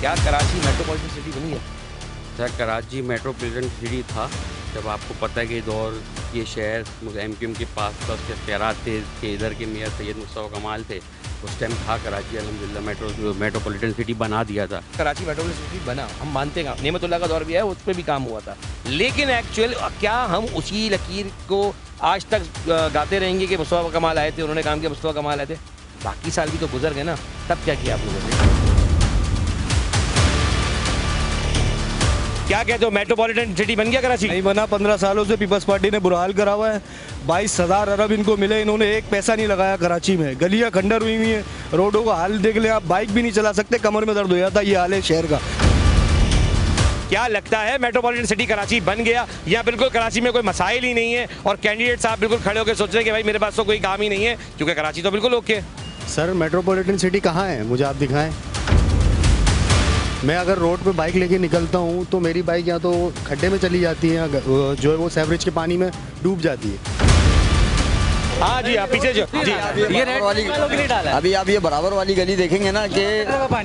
क्या Karachi metropolitan city बनी है? सर कराची मेट्रोपॉलिटन सिटी था जब आपको पता है कि दौर ये शहर एमक्यूएम के पास था, उसके अख्तियारात थे कि इधर के मेयर सैयद मुस्तफ़ा कमाल थे, उस टाइम था कराची अल्हम्दुलिल्लाह मेट्रोपॉलिटन सिटी बना दिया था। कराची मेट्रोपॉलिटन सिटी बना, हम मानते हैं, नेमतुल्लाह का दौर भी है, उस पर भी काम हुआ था, लेकिन एक्चुअल क्या हम उसी लकीर को आज तक गाते रहेंगे कि मुस्तफ़ा कमाल आए थे, उन्होंने काम किया, मुस्तफ़ा कमाल आए थे? बाकी साल भी तो गुजर गए ना, तब क्या किया आप लोगों ने? क्या कहते हो, मेट्रोपॉलिटन सिटी बन गया कराची? नहीं बना। 15 सालों से पीपल्स पार्टी ने बुरा हाल करा हुआ है। 22,000 अरब इनको मिले, इन्होंने एक पैसा नहीं लगाया कराची में। गलियां खंडर हुई हुई हैं, रोडों का हाल देख लें आप, बाइक भी नहीं चला सकते, कमर में दर्द हो जाता है। ये हाल है शहर का। क्या लगता है मेट्रोपॉलिटन सिटी कराची बन गया या बिल्कुल कराची में कोई मसाइल ही नहीं है और कैंडिडेट साहब बिल्कुल खड़े होकर सोच रहे हैं कि भाई मेरे पास तो कोई काम ही नहीं है, क्योंकि कराची तो बिल्कुल ओके? सर मेट्रोपॉलिटन सिटी कहाँ है, मुझे आप दिखाएं। मैं अगर रोड पे बाइक लेके निकलता हूँ तो मेरी बाइक या तो खड्डे में चली जाती है या जो है वो सेवरेज के पानी में डूब जाती है। हाँ जी, आप पीछे जो जी अभी आप ये बराबर वाली गली देखेंगे ना कि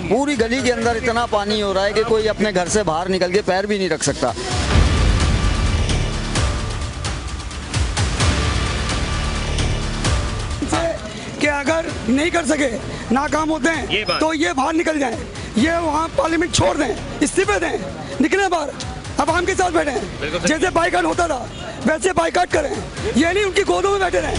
पूरी गली के अंदर इतना पानी हो रहा है कि कोई अपने घर से बाहर निकल के पैर भी नहीं रख सकता। कि अगर नहीं कर सके, नाकाम होते हैं तो ये बाहर निकल जाएं, ये वहाँ पार्लियामेंट छोड़ दें, इस्तीफे दें, निकले बाहर, अब आम के साथ बैठे। जैसे बाइकाट होता था वैसे बाइकाट करें, ये नहीं उनकी गोदों में बैठे रहें।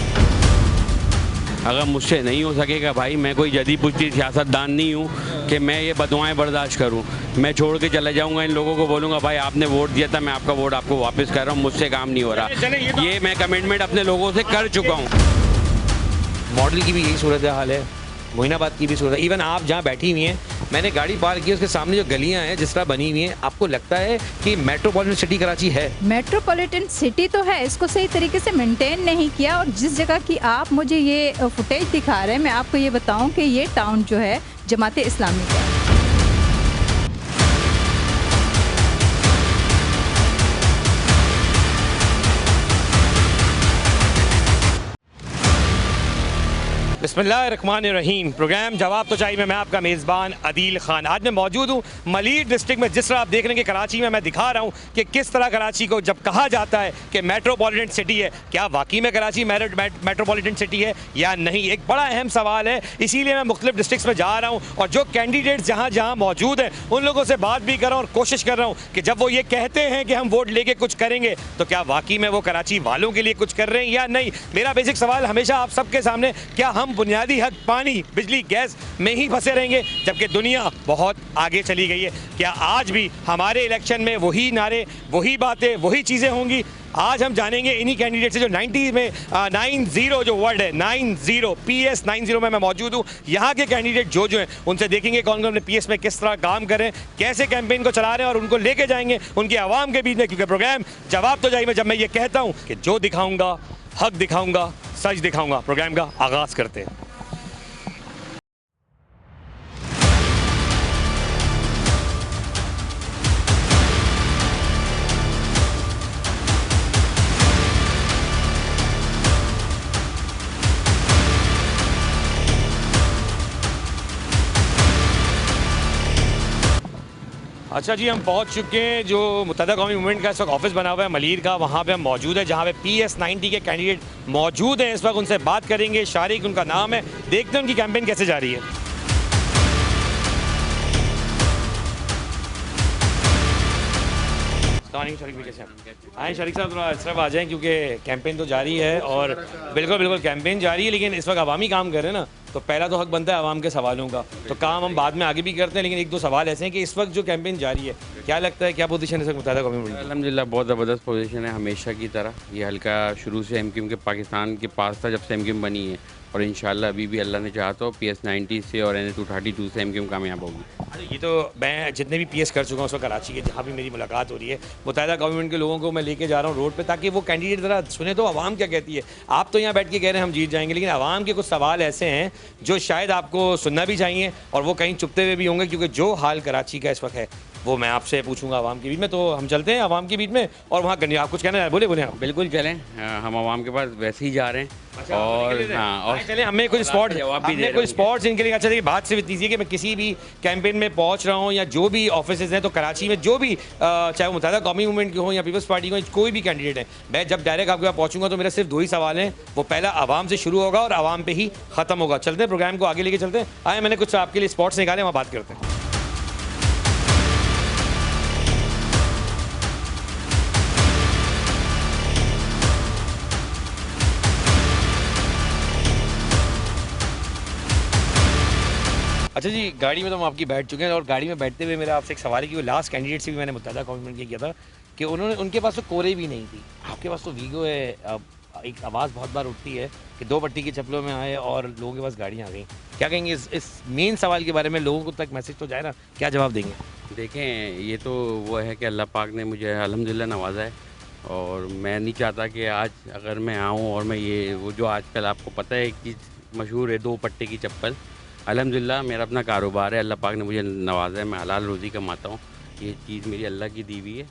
अगर मुझसे नहीं हो सकेगा भाई, मैं कोई जदी पुश्ती सियासतदान नहीं हूँ कि मैं ये बदुआएं बर्दाश्त करूँ। मैं छोड़ के चले जाऊँगा, इन लोगों को बोलूँगा भाई आपने वोट दिया था, मैं आपका वोट आपको वापस कर रहा हूँ, मुझसे काम नहीं हो रहा। ये मैं कमिटमेंट अपने लोगों से कर चुका हूँ। मॉडल की भी यही सूरत हाल है, मोइनाबाद की भी सूरत, इवन आप जहाँ बैठी हुई हैं, मैंने गाड़ी पार्क की, उसके सामने जो गलियां हैं जिस तरह बनी हुई हैं, आपको लगता है कि मेट्रोपॉलिटन सिटी कराची है? मेट्रोपॉलिटन सिटी तो है, इसको सही तरीके से मेंटेन नहीं किया। और जिस जगह की आप मुझे ये फुटेज दिखा रहे हैं, मैं आपको ये बताऊं कि ये टाउन जो है जमात इस्लामी का है। बिस्मिल्लाहिर्रहमानिर्रहीम। प्रोग्राम जवाब तो चाहिए में मैं आपका मेज़बान अदील खान। आज मैं मौजूद हूँ मलीर डिस्ट्रिक्ट में। जिस तरह आप देख रहे हैं कि कराची में मैं दिखा रहा हूँ कि किस तरह कराची को जब कहा जाता है कि मेट्रोपॉलिटन सिटी है, क्या वाकई में कराची मेट्रोपॉलिटन सिटी है या नहीं, एक बड़ा अहम सवाल है। इसीलिए मैं मुख्तलिफ डिस्ट्रिक्ट में जा रहा हूँ और जो कैंडिडेट जहाँ जहाँ मौजूद हैं उन लोगों से बात भी कर रहा हूँ और कोशिश कर रहा हूँ कि जब वो ये कहते हैं कि हम वोट लेके कुछ करेंगे तो क्या वाकई में वो कराची वालों के लिए कुछ कर रहे हैं या नहीं। मेरा बेसिक सवाल हमेशा आप सबके सामने, क्या हम बुनियादी हक पानी, बिजली, गैस में ही फंसे रहेंगे जबकि दुनिया बहुत आगे चली गई है? क्या आज भी हमारे इलेक्शन में वही नारे, वही बातें, वही चीज़ें होंगी? आज हम जानेंगे इन्हीं कैंडिडेट से जो 90 में 90 जो वर्ड है, 90 PS 90 में मैं मौजूद हूँ। यहाँ के कैंडिडेट जो हैं उनसे देखेंगे कौन कौन अपने PS में किस तरह काम कर रहे हैं, कैसे कैंपेन को चला रहे हैं और उनको लेके जाएंगे उनके आवाम के बीच में। क्योंकि प्रोग्राम जवाब तो चाहिए में जब मैं ये कहता हूँ कि जो दिखाऊँगा, हक दिखाऊँगा, सच दिखाऊँगा, प्रोग्राम का आगाज़ करते हैं। अच्छा जी, हम पहुंच चुके हैं जो मुत्तहदा कौमी मूवमेंट का इस वक्त ऑफिस बना हुआ है मलीर का, वहाँ पे हम मौजूद है जहाँ पे PS 90 के कैंडिडेट मौजूद हैं इस वक्त। उनसे बात करेंगे। शारिक उनका नाम है, देखते हैं उनकी कैंपेन कैसे जा रही है। शरीक साहब थोड़ा इस तरफ आ जाएँ क्योंकि कैंपेन तो जारी है और बिल्कुल कैंपेन जारी है, लेकिन इस वक्त अवामी काम कर रहे हैं ना, तो पहला तो हक बनता है आवाम के सवालों का। तो काम हम बाद में आगे भी करते हैं, लेकिन एक दो सवाल ऐसे हैं कि इस वक्त जो कैंपेन जारी है, क्या लगता है क्या पोजीशन है इस वक्त मुत्तहदा कौमी मूवमेंट? अल्हम्दुलिल्लाह बहुत ज़बरदस्त पोजीशन है, हमेशा की तरह। ये हल्का शुरू से एमक्यूएम के पाकिस्तान के पास था जब से एमक्यूएम बनी है, और इंशाल्लाह अभी भी अल्लाह ने चाहा तो PS 90 से और NA 232 से एमक्यूएम कामयाब होगी। ये तो मैं जितने भी PS कर चुका हूँ उस वक्त कराची के, जहाँ भी मेरी मुलाकात हो रही है मुत्तहदा गवर्नमेंट के लोगों को मैं लेके जा रहा हूँ रोड पे, ताकि वो कैंडिडेट ज़रा सुने तो आवाम क्या कहती है। आप तो यहाँ बैठ के कह रहे हैं हम जीत जाएंगे, लेकिन आवाम के कुछ सवाल ऐसे हैं जो शायद आपको सुनना भी चाहिए और वो कहीं चुपते हुए भी होंगे, क्योंकि जो हाल कराची का इस वक्त है वो मैं आपसे पूछूंगा आवाम के बीच में। तो हम चलते हैं आवाम के बीच में और वहाँ गंदी, आप कुछ कहना है? बोले आप। बिल्कुल चलें, हम आवाम के पास वैसे ही जा रहे हैं। और हाँ, और चले हमें कुछ स्पॉट जवाब भी दे कुछ स्पॉट्स इनके लिए। अच्छा देखिए, बात सिर्फ इतनी सी है कि मैं किसी भी कैंपेन में पहुंच रहा हूं या जो भी ऑफिसेज हैं, तो कराची में जो भी चाहे वो मुत्तहिदा कौमी मूवमेंट के हो या पीपल्स पार्टी को, कोई भी कैंडिडेट है, मैं जब डायरेक्ट आपके पास पहुंचूंगा तो मेरा सिर्फ 2 ही सवाल हैं। वो पहला आवाम से शुरू होगा और आवाम पे ही खत्म होगा। चलते हैं, प्रोग्राम को आगे लेके चलते हैं। आए, मैंने कुछ आपके लिए स्पॉट्स निकाले, वहाँ बात करते हैं। अच्छा जी, गाड़ी में तो हम आपकी बैठ चुके हैं और गाड़ी में बैठते हुए मेरा आपसे एक सवाल है कि वो लास्ट कैंडिडेट से भी मैंने मुत्तहिदा कमेंट किया था कि उनके पास तो कोरे भी नहीं थी, आपके पास तो वीगो है। एक आवाज़ बहुत बार उठती है कि 2 पट्टी की चप्पलों में आए और लोगों के पास गाड़ियाँ आ गई। क्या कहेंगे इस मेन सवाल के बारे में? लोगों को तक मैसेज तो जाए ना, क्या जवाब देंगे? देखें, ये तो वो है कि अल्लाह पाक ने मुझे अल्हम्दुलिल्लाह नवाजा है और मैं नहीं चाहता कि आज अगर मैं आऊँ और मैं ये वो जो आजकल आपको पता है एक चीज़ मशहूर है 2 पट्टी की चप्पल। अल्हम्दुलिल्लाह मेरा अपना कारोबार है, अल्लाह पाक ने मुझे नवाजा है, मैं हलाल रोज़ी कमाता हूँ, ये चीज़ मेरी अल्लाह की दी हुई है।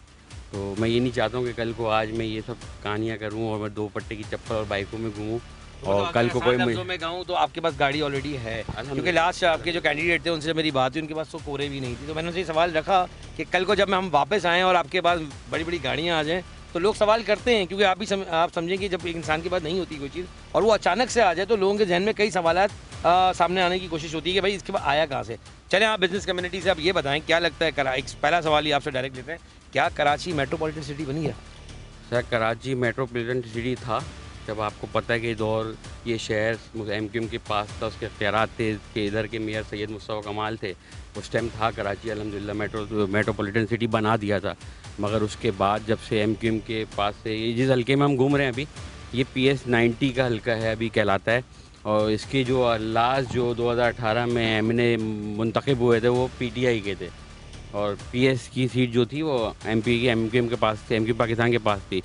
तो मैं ये नहीं चाहता हूँ कि कल को आज मैं ये सब कहानियाँ करूँ और मैं 2 पट्टी की चप्पल और बाइकों में घूमूँ और कल को कोई मैं कहूँ तो आपके पास गाड़ी ऑलरेडी है, क्योंकि लास्ट आपके जो कैंडिडेट थे उनसे जब मेरी बात हुई, उनके पास तो कोरे भी नहीं थी। तो मैंने उनसे सवाल रखा कि कल को जब हम वापस आएँ और आपके पास बड़ी बड़ी गाड़ियाँ आ जाएँ तो लोग सवाल करते हैं, क्योंकि आप समझें कि जब एक इंसान के पास नहीं होती कोई चीज़ और वो अचानक से आ जाए तो लोगों के जहन में कई सवालात सामने आने की कोशिश होती है कि भाई इसके बाद आया कहाँ से। चलें, आप बिजनेस कम्युनिटी से आप ये बताएं, क्या लगता है पहला सवाल ही आपसे डायरेक्ट लेते हैं, क्या कराची मेट्रोपॉलिटन सिटी बनी है? सर, कराची मेट्रोपॉलिटन सिटी था जब आपको पता है कि दौर ये शहर MQM के पास था, उसके इख्तियारात थे कि इधर के मेयर सैयद मुस्तफ़ा कमाल थे, उस टाइम था कराची अल्हम्दुलिल्लाह मेट्रोपॉलिटन सिटी बना दिया था। मगर उसके बाद जब से MQM के पास से ये जिस हल्के में हम घूम रहे हैं अभी, ये PS 90 का हल्का है अभी कहलाता है और इसके जो लास्ट जो 2018 में एमएनए मुंतखब हुए थे वो PTI के थे और PS की सीट जो थी वो MP की MQM के पास थी, MQM पाकिस्तान के पास थी।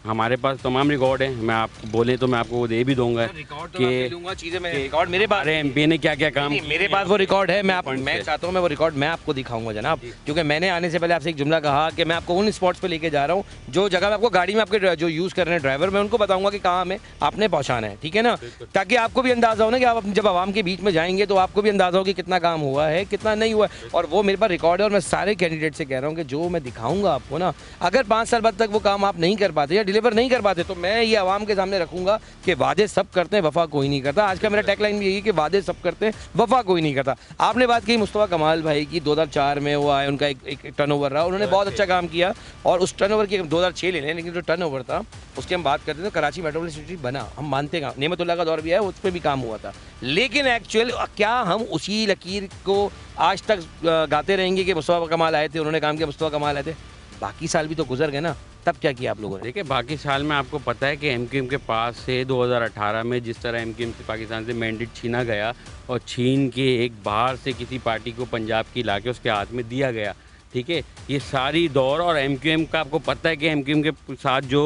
हमारे पास तमाम रिकॉर्ड हैं, मैं आप बोले तो मैं आपको वो दे भी दूंगा कि चीज़ें में रिकॉर्ड मेरे पास MP ने क्या क्या काम मेरे पास वो रिकॉर्ड है। मैं चाहता हूँ मैं वो रिकॉर्ड मैं आपको दिखाऊंगा जनाब, क्योंकि मैंने आने से पहले आपसे एक जुमला कहा कि मैं आपको उन स्पॉट्स पे लेके जा रहा हूँ जो जगह में आपको गाड़ी में आपके जो यूज़ कर रहे हैं ड्राइवर, मैं उनको बताऊंगा कि कहाँ हमें आपने पहुँचाना है, ठीक है ना, ताकि आपको भी अंदाज़ा हो ना कि आप जब आवाम के बीच में जाएंगे तो आपको भी अंदाज़ा हो कि कितना काम हुआ है कितना नहीं हुआ है। और वो मेरे पास रिकॉर्ड है और मैं सारे कैंडिडेट से कह रहा हूँ कि जो मैं दिखाऊंगा आपको ना, अगर 5 साल बाद तक वो काम आप नहीं कर पाते या डिलीवर नहीं कर पाते तो मैं ये आवाम के सामने रखूंगा कि वादे सब करते हैं वफा कोई नहीं करता। आज का मेरा टैगलाइन भी यही है कि वादे सब करते हैं वफा कोई नहीं करता। आपने बात की मुस्तफ़ा कमाल भाई की, 2004 में वो आए, उनका एक टर्नओवर रहा, उन्होंने बहुत अच्छा काम किया और उस टर्नओवर की 2006 ले लें, लेकिन जो टर्नओवर था उसकी हम बात करते थे, कराची मेट्रोपॉलिटन सिटी बना, हम मानते हैं, नेमतुल्लाह का दौर भी है, उस पर भी काम हुआ था, लेकिन एक्चुअल क्या हम उसी लकीर को आज तक गाते रहेंगे कि मुस्तफ़ा कमाल आए थे, उन्होंने काम किया, मुस्तफ़ा कमाल आए थे? बाकी साल भी तो गुजर गए ना, तब क्या किया आप लोगों ने? देखिए, बाकी साल में आपको पता है कि MQM के पास से 2018 में जिस तरह MQM से पाकिस्तान से मैंडेट छीना गया और छीन के एक बाहर से किसी पार्टी को पंजाब की ला के उसके हाथ में दिया गया, ठीक है, ये सारी दौर और MQM का आपको पता है कि MQM के साथ जो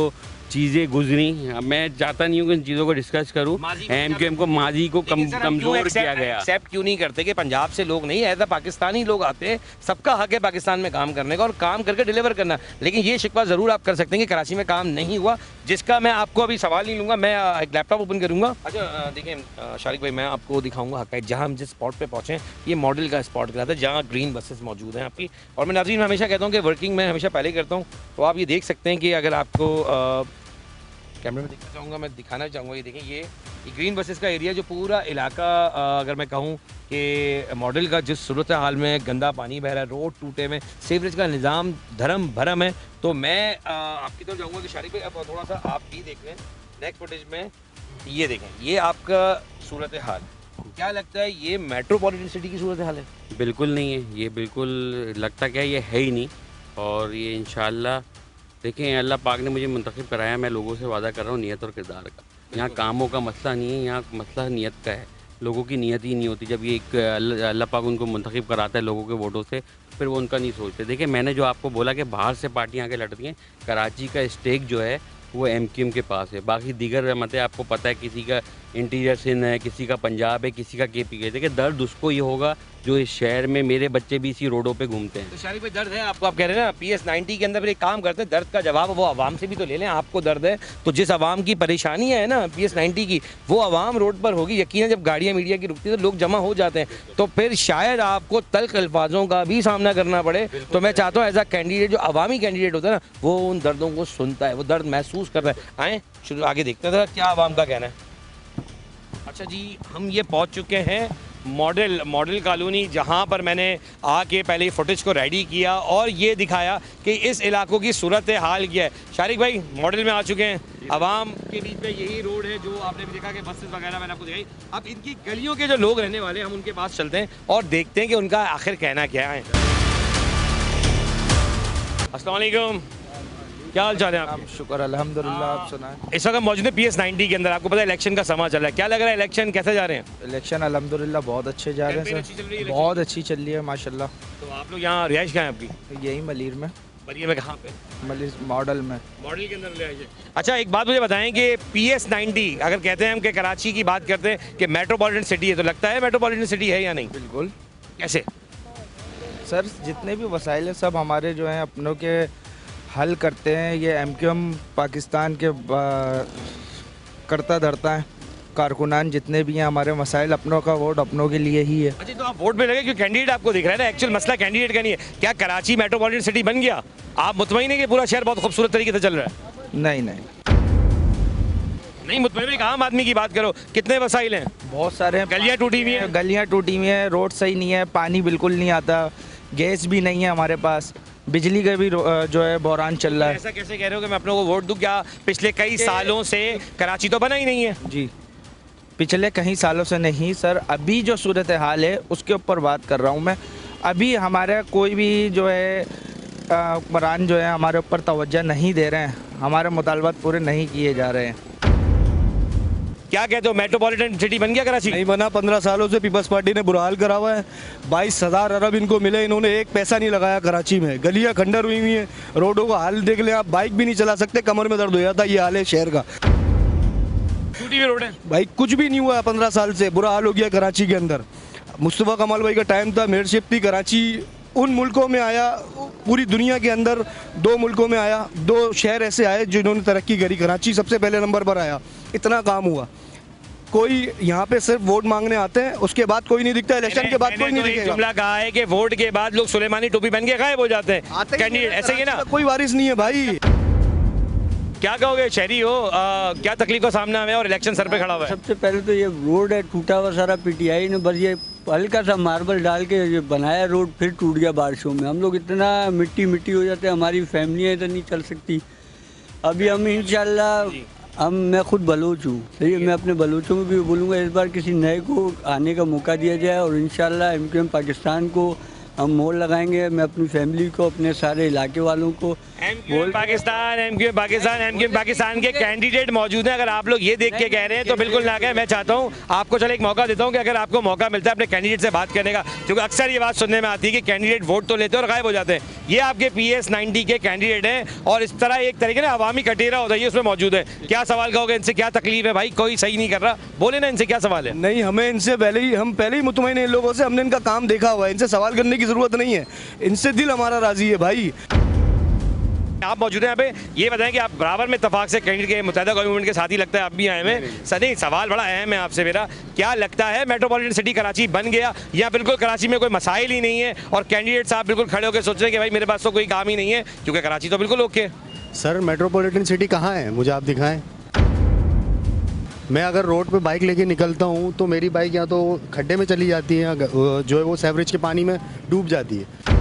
चीज़ें गुजरी, मैं चाहता नहीं हूँ कि इन चीज़ों को डिस्कस करूँ। MQM को माजी को कमज़ोर किया गया। एक्सेप्ट क्यों नहीं करते कि पंजाब से लोग नहीं, एज अ पाकिस्तानी लोग आते हैं, सबका हक है पाकिस्तान में काम करने का और काम करके डिलीवर करना, लेकिन ये शिकवा ज़रूर आप कर सकते हैं कि कराची में काम नहीं हुआ, जिसका मैं आपको अभी सवाल नहीं लूँगा, मैं एक लैपटॉप ओपन करूँगा। अच्छा देखिए शारिक भाई, मैं आपको दिखाऊँगा हक़, जहाँ हम जिस स्पॉट पर पहुँचे, ये मॉडल का स्पॉट कहलाता है जहाँ ग्रीन बसेस मौजूद हैं आपकी, और मैं नाज़रीन हमेशा कहता हूँ कि वर्किंग मैं हमेशा पहले करता हूँ, तो आप ये देख सकते हैं कि अगर आपको कैमरे में दिखाना चाहूँगा, मैं दिखाना चाहूँगा, ये देखें, ये ग्रीन बसेस का एरिया, जो पूरा इलाका अगर मैं कहूँ कि मॉडल का जिस सूरत हाल में गंदा पानी बह रहा है, रोड टूटे में, सीवरेज का निज़ाम धर्म भरम है, तो मैं आपकी तरफ जाऊँगा कि शारिक भाई अब थोड़ा सा आप भी देख लें नेक्स्ट फुटेज में, ये देखें, ये आपका सूरत हाल, क्या लगता है ये मेट्रोपॉलिटन सिटी की सूरत हाल है? बिल्कुल नहीं है, ये बिल्कुल लगता क्या है, ये है ही नहीं, और ये इंशाल्लाह देखें अल्लाह पाक ने मुझे मुंतखब कराया, मैं लोगों से वादा कर रहा हूँ नियत और किरदार का। यहाँ कामों का मसला नहीं है, यहाँ मसला नियत का है, लोगों की नियत ही नहीं होती। जब ये एक अल्लाह पाक उनको मुंतखब कराता है लोगों के वोटों से, फिर वो उनका नहीं सोचते। देखिए, मैंने जो आपको बोला कि बाहर से पार्टियाँ आके लड़ती हैं, कराची का स्टेक जो है वो MQM के पास है, बाकी दीगर मतें आपको पता है किसी का इंटीरियर सिंध है, किसी का पंजाब है, किसी का KP है। देखिए दर्द उसको ही होगा जो इस शहर में, मेरे बच्चे भी इसी रोडों पे घूमते हैं। तो शारिक भाई दर्द है आपको, आप कह रहे हैं ना PS90 के अंदर फिर एक काम करते हैं, दर्द का जवाब वो आवाम से भी तो ले लें। आपको दर्द है तो जिस आवाम की परेशानी है ना PS90 की, वो आवाम रोड पर होगी। यकीनन जब गाड़ियाँ मीडिया की रुकती है तो लोग जमा हो जाते हैं, तो फिर शायद आपको तल्ख अल्फाजों का भी सामना करना पड़े। तो मैं चाहता हूँ एज अ कैंडिडेट, जो अवामी कैंडिडेट होता है ना, वो उन दर्दों को सुनता है, वो दर्द महसूस कर रहा है। आए शुरू आगे देखते हैं क्या आवाम का कहना है। अच्छा जी, हम ये पहुंच चुके हैं मॉडल कॉलोनी, जहां पर मैंने आके पहले ही फुटेज को रेडी किया और ये दिखाया कि इस इलाकों की सूरत हाल क्या है। शारिक भाई मॉडल में आ चुके हैं, आवाम के बीच में यही रोड है जो आपने भी देखा कि बसेस वगैरह मैंने आपको दिखाई। अब इनकी गलियों के जो लोग रहने वाले हैं, हम उनके पास चलते हैं और देखते हैं कि उनका आखिर कहना क्या है। अस्सलाम वालेकुम, क्या हाल चाल है आप? शुक्र अल्हम्दुलिल्लाह, आप सुनाएं। इस वक्त हम मौजूद हैं PS90 के अंदर। आपको पता है इलेक्शन का समा चल रहा है, क्या लग रहा है इलेक्शन कैसे जा रहे हैं? इलेक्शन अल्हम्दुलिल्लाह बहुत अच्छे जा रहे कैंपेन हैं अच्छी चल रही है सर, इलेक्शन? बहुत अच्छी चल रही है माशाल्लाह। तो आप लोग यहाँ रिहाइश कहाँ है आपकी? यही मलीर में, बलिया में कहाँ पे? मलीर मॉडल में। मॉडल के अंदर रिहाइश है। अच्छा एक बात मुझे बताएं कि PS90 अगर कहते हैं हम कि कराची की बात करते हैं कि मेट्रोपॉलिटन सिटी है, तो लगता है मेट्रोपॉलिटन सिटी है या नहीं? बिल्कुल कैसे? सर, जितने भी वसाइल हैं सब हमारे जो हैं अपनों के हल करते हैं। ये MQM पाकिस्तान के करता धरता है, कारकुनान जितने भी हैं हमारे मसाइल, अपनों का वोट अपनों के लिए ही है। अच्छा तो आप वोट में लगे क्यों? कैंडिडेट आपको दिख रहा है ना, एक्चुअल मसला कैंडिडेट का नहीं है। क्या कराची मेट्रोपॉलिटन सिटी बन गया? आप मुतमईन है कि पूरा शहर बहुत खूबसूरत तरीके से चल रहा है? नहीं नहीं नहीं मुतमईन, एक आम आदमी की बात करो, कितने वसाइल हैं? बहुत सारे हैं। गलियाँ टूटी हुई हैं? गलियाँ टूटी हुई हैं, रोड सही नहीं है, पानी बिल्कुल नहीं आता, गैस भी नहीं है हमारे पास, बिजली का भी जो है बहरान चल रहा है। ऐसा कैसे कह रहे हो कि मैं अपनों को वोट दूं? क्या पिछले कई सालों से कराची तो बना ही नहीं है? जी, पिछले कई सालों से नहीं सर, अभी जो सूरत हाल है उसके ऊपर बात कर रहा हूँ मैं। अभी हमारे कोई भी जो है हुक्मरान जो है हमारे ऊपर तवज्जो नहीं दे रहे हैं, हमारे मुतालबात पूरे नहीं किए जा रहे हैं। क्या कहते हो, मेट्रोपॉलिटन सिटी बन गया कराची? नहीं बना, 15 सालों से पीपल्स पार्टी ने बुरा हाल करा हुआ है। 22,000 अरब इनको मिले, इन्होंने एक पैसा नहीं लगाया कराची में। गलियां खंडर हुई हुई हैं, रोडों का हाल देख लें आप, बाइक भी नहीं चला सकते, कमर में दर्द हो जाता है। ये हाल है शहर का। टूटी हुई रोड है भाई, कुछ भी नहीं हुआ है 15 साल से, बुरा हाल हो गया कराची के अंदर। मुस्तफ़ा कमाल भाई का टाइम था, मेयरशिप थी, कराची उन मुल्कों में आया, पूरी दुनिया के अंदर 2 मुल्कों में आया, 2 शहर ऐसे आए जिन्होंने तरक्की करी। कराची सबसे पहले नंबर पर आया, इतना काम हुआ। कोई यहाँ पे सिर्फ वोट मांगने आते हैं, उसके बाद कोई नहीं दिखता, इलेक्शन के बाद कोई नहीं दिखेगा। जुमला कहा है कि वोट के बाद लोग सुलेमानी टोपी पहन के गायब हो जाते हैं कैंडिडेट, ऐसे ही ना? कोई वारिस नहीं है भाई। क्या कहोगे, शहरी हो, क्या तकलीफ का सामना है और इलेक्शन सर पे खड़ा हुआ है? सबसे पहले तो ये रोड है टूटा हुआ सारा, PTI ने बस ये हल्का सा मार्बल डाल के ये बनाया रोड, फिर टूट गया बारिशों में। हम लोग इतना मिट्टी मिट्टी हो जाते हैं, हमारी फैमिलियाँ इधर नहीं चल सकती। अभी हम इंशाल्लाह मैं खुद बलोच हूँ, सही है, मैं अपने बलोचों में भी बोलूँगा इस बार किसी नए को आने का मौका दिया जाए और इंशाल्लाह MQM पाकिस्तान को हम मोड़ लगाएंगे। मैं अपनी फैमिली को, अपने सारे इलाके वालों को MQM पाकिस्तान के कैंडिडेट मौजूद हैं। अगर आप लोग ये देख के कह रहे हैं तो बिल्कुल ना कहें। मैं चाहता हूँ आपको चलो एक मौका देता हूँ कि अगर आपको मौका मिलता है अपने कैंडिडेट से बात करने का, क्योंकि अक्सर ये बात सुनने में आती है कि कैंडिडेट वोट तो लेते हैं और गायब हो जाते हैं। ये आपके PS90 के कैंडिडेट हैं और इस तरह एक तरीके ना अवामी कटेरा होता है, ये उसमें मौजूद है। क्या सवाल कहोगे, इनसे क्या तकलीफ है? भाई कोई सही नहीं कर रहा, बोले ना इनसे क्या सवाल है? नहीं, हमें इनसे हम पहले ही मुतमईन हैं इन लोगों से, हमने इनका काम देखा हुआ है, इनसे सवाल करने की ज़रूरत नहीं है, इनसे दिल हमारा राजी है भाई। आप मौजूद हैं यहाँ पे, ये बताएं कि आप बराबर में इत्तेफाक से कैंडिडेट के मुत्तहिदा गवर्नमेंट के साथ ही लगता है आप भी आए हैं? सर सवाल बड़ा अहम है आपसे मेरा, क्या लगता है मेट्रोपॉलिटन सिटी कराची बन गया या बिल्कुल कराची में कोई मसाइल ही नहीं है और कैंडिडेट साहब बिल्कुल खड़े होकर सोच रहे हैं कि भाई मेरे पास तो कोई काम ही नहीं है, क्योंकि कराची तो बिल्कुल ओके? सर मेट्रोपॉलिटन सिटी कहाँ है, मुझे आप दिखाएं। मैं अगर रोड पे बाइक लेके निकलता हूँ तो मेरी बाइक या तो खड्डे में चली जाती है, जो है वो सेवरेज के पानी में डूब जाती है।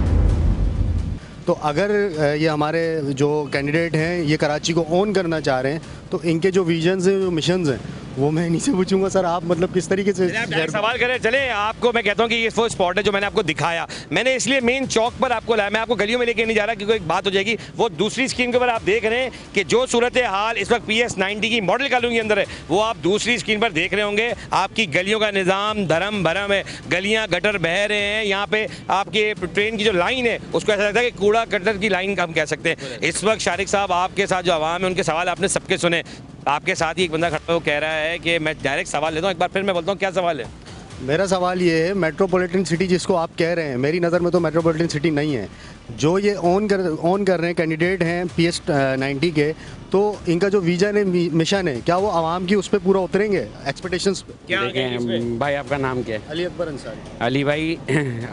तो अगर ये हमारे जो कैंडिडेट हैं ये कराची को ओन करना चाह रहे हैं तो इनके जो विजन्स हैं, जो मिशंस हैं, वो मैं इन्हीं से पूछूंगा। सर आप मतलब किस तरीके से सवाल करें? चले आपको मैं कहता हूं कि ये वो स्पॉट है जो मैंने आपको दिखाया, मैंने इसलिए मेन चौक पर आपको लाया, मैं आपको गलियों में लेके नहीं जा रहा क्योंकि एक बात हो जाएगी। वो दूसरी स्क्रीन के ऊपर आप देख रहे हैं कि जो सूरत हाल इस वक्त PS90 की मॉडल कॉलोनी के अंदर है, वो आप दूसरी स्क्रीन पर देख रहे होंगे। आपकी गलियों का निज़ाम धर्म भरम है, गलियाँ गटर बह रहे हैं। यहाँ पे आपके ट्रेन की जो लाइन है उसको ऐसा लगता है कि कूड़ा गटर की लाइन हम कह सकते हैं। इस वक्त शारिक साहब आपके साथ जो आवाम है उनके सवाल आपने सबके सुने, आपके साथ ही एक बंदा खड़ा हो कह रहा है कि मैं डायरेक्ट सवाल लेता हूँ, एक बार फिर मैं बोलता हूँ क्या सवाल है। मेरा सवाल ये है, मेट्रोपॉलिटन सिटी जिसको आप कह रहे हैं, मेरी नज़र में तो मेट्रोपॉलिटन सिटी नहीं है। जो ये ऑन कर रहे हैं कैंडिडेट हैं PS 90 के, तो इनका जो विजन है, मिशन है, क्या वो आवाम की उस पर पूरा उतरेंगे एक्सपेक्टेशंस पे? क्या देखें भाई, आपका नाम क्या है? अली अकबर अंसारी। अली भाई,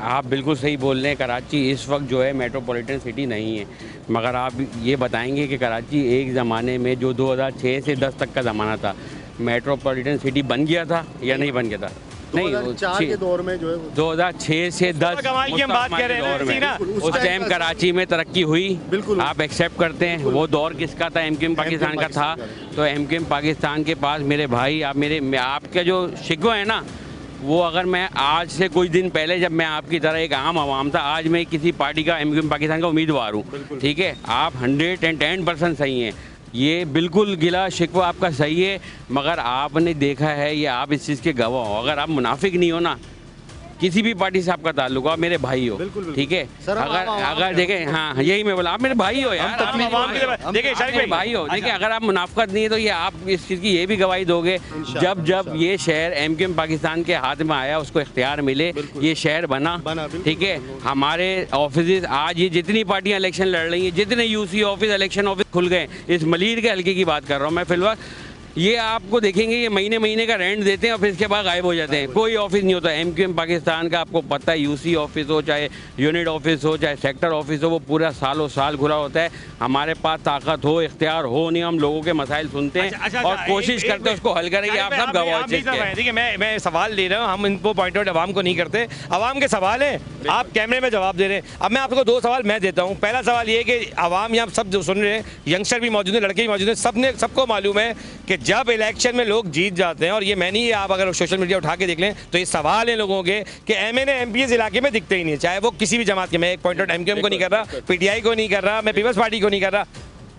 आप बिल्कुल सही बोल रहे हैं। कराची इस वक्त जो है मेट्रोपॉलिटन सिटी नहीं है, मगर आप ये बताएंगे कि कराची एक ज़माने में जो 2006 से 10 तक का ज़माना था, मेट्रोपॉलिटन सिटी बन गया था या नहीं बन गया था? नहीं, 2004 के दौर में जो है 2006 से 10 कमाल की हम बात कर रहे हैं दौर में, ना, उस टाइम कराची में तरक्की हुई। बिल्कुल। आप एक्सेप्ट करते हैं वो दौर किसका था? एमक्यूएम पाकिस्तान का था। तो एमक्यूएम पाकिस्तान के पास मेरे भाई, आप आपका जो शिकवा है ना, वो अगर मैं आज से कुछ दिन पहले जब मैं आपकी तरह एक आम आवाम था, आज मैं किसी पार्टी का एमक्यूएम पाकिस्तान का उम्मीदवार हूँ, ठीक है? आप 110% सही हैं, ये बिल्कुल गिला शिकवा आपका सही है, मगर आपने देखा है, ये आप इस चीज़ के गवाह हो। अगर आप मुनाफिक नहीं हो ना, किसी भी पार्टी से आपका ताल्लुक हो, आप मेरे भाई हो, ठीक है? अगर देखें, हाँ यही मैं बोला, आप मेरे भाई हो यार, देखिए शारिक भाई हो, देखिए अगर आप मुनाफिकत नहीं है तो ये आप इस चीज़ की ये भी गवाही दोगे, जब ये शहर एमक्यूएम पाकिस्तान के हाथ में आया, उसको इख्तियार मिले, ये शहर बना, ठीक है? हमारे ऑफिस आज ये जितनी पार्टियाँ इलेक्शन लड़ रही हैं, जितने UC ऑफिस, इलेक्शन ऑफिस खुल गए, इस मलीर के हल्के की बात कर रहा हूँ मैं फिलहाल, ये आपको देखेंगे ये महीने का रेंट देते हैं और फिर इसके बाद गायब हो जाते हैं, कोई ऑफिस नहीं होता। एमक्यूएम पाकिस्तान का आपको पता है, UC ऑफिस हो, चाहे यूनिट ऑफिस हो, चाहे सेक्टर ऑफिस हो, वो पूरा सालों साल खुला होता है। हमारे पास ताकत हो, इख्तियार हो नहीं, हम लोगों के मसाइल सुनते हैं और कोशिश करते हैं उसको हल करेंगे। आप सब गवाह हैं। देखिए मैं सवाल ले रहा हूँ, हम इनको पॉइंट आउट आवाम को नहीं करते, आवाम के सवाल है, आप कैमरे में जवाब दे रहे हैं। अब मैं आपको 2 सवाल मैं देता हूँ। पहला सवाल ये कि आवाम यहाँ सब जो सुन रहे हैं, यंगस्टर भी मौजूद हैं, लड़के भी मौजूद हैं, सबको मालूम है कि जब इलेक्शन में लोग जीत जाते हैं, और ये मैं नहीं, आप अगर सोशल मीडिया उठा के देख लें तो ये सवाल है लोगों के कि MNA MPs इलाके में दिखते ही नहीं, चाहे वो किसी भी जमात के। मैं एक पॉइंट आउट MQM को नहीं कर रहा, PTI को नहीं कर रहा, मैं पीपल्स पार्टी को नहीं कर रहा।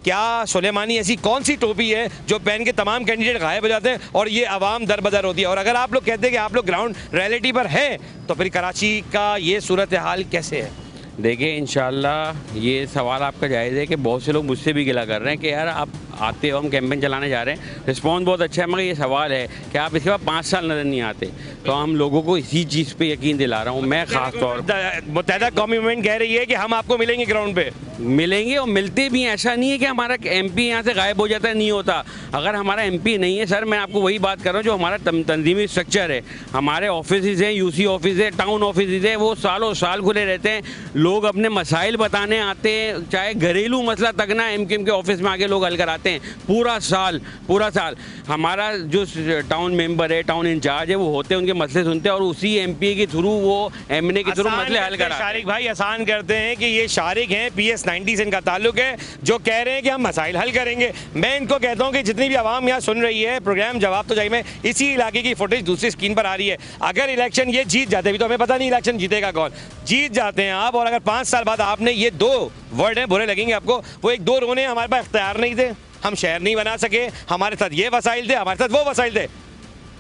क्या सुलेमानी ऐसी कौन सी टोपी है जो पहन के तमाम कैंडिडेट गायब हो जाते हैं और ये आवाम दरबदर होती है? और अगर आप लोग कहते हैं कि आप लोग ग्राउंड रियलिटी पर हैं, तो फिर कराची का ये सूरत हाल कैसे है? देखिए इंशाल्लाह ये सवाल आपका जायज़ है कि बहुत से लोग मुझसे भी गिला कर रहे हैं कि यार आप आते हो, हम कैंपेन चलाने जा रहे हैं, रिस्पॉन्स बहुत अच्छा है, मगर ये सवाल है कि आप इसके बाद 5 साल नज़र नहीं आते। तो हम लोगों को इसी चीज़ पे यकीन दिला रहा हूँ मैं, ख़ास तौर पर मुत्तहिदा कौमी मूवमेंट कह रही है कि हम आपको मिलेंगे ग्राउंड पे, मिलेंगे और मिलते भी हैं। ऐसा नहीं है कि हमारा MP यहाँ से गायब हो जाता है, नहीं होता। अगर हमारा MP नहीं है सर, मैं आपको वही बात कर रहा हूँ, जो हमारा तंजीमी स्ट्रक्चर है, हमारे ऑफिस हैं, UC ऑफिस है, टाउन ऑफिस है, वो सालों साल खुले रहते हैं, लोग अपने मसाइल बताने आते हैं, चाहे घरेलू मसला तक ना MQM के ऑफिस में आके लोग हल कराते हैं। पूरा साल हमारा जो टाउन मेंबर है, टाउन इंचार्ज है, वो होते हैं, उनके मसले सुनते हैं और उसी MP के थ्रू, वो MNA के थ्रू मसले हल कराते हैं। शारिक भाई आसान करते हैं कि ये शारिक हैं, PS 90 से इनका ताल्लुक है, जो कह रहे हैं कि हम मसाइल हल करेंगे। मैं इनको कहता हूं कि जितनी भी आवाम यहाँ सुन रही है, प्रोग्राम जवाब तो जाए में इसी इलाके की फुटेज दूसरी स्क्रीन पर आ रही है। अगर इलेक्शन ये जीत जाते, भी तो हमें पता नहीं इलेक्शन जीतेगा कौन, जीत जाते हैं आप, और अगर 5 साल बाद आपने ये 2 वर्ड हैं, बुरे लगेंगे आपको, वो 1-2 रोने हमारे पास इख्तियार नहीं थे, हम शहर नहीं बना सके, हमारे साथ ये वसाइल थे, हमारे साथ वो वसाइल थे।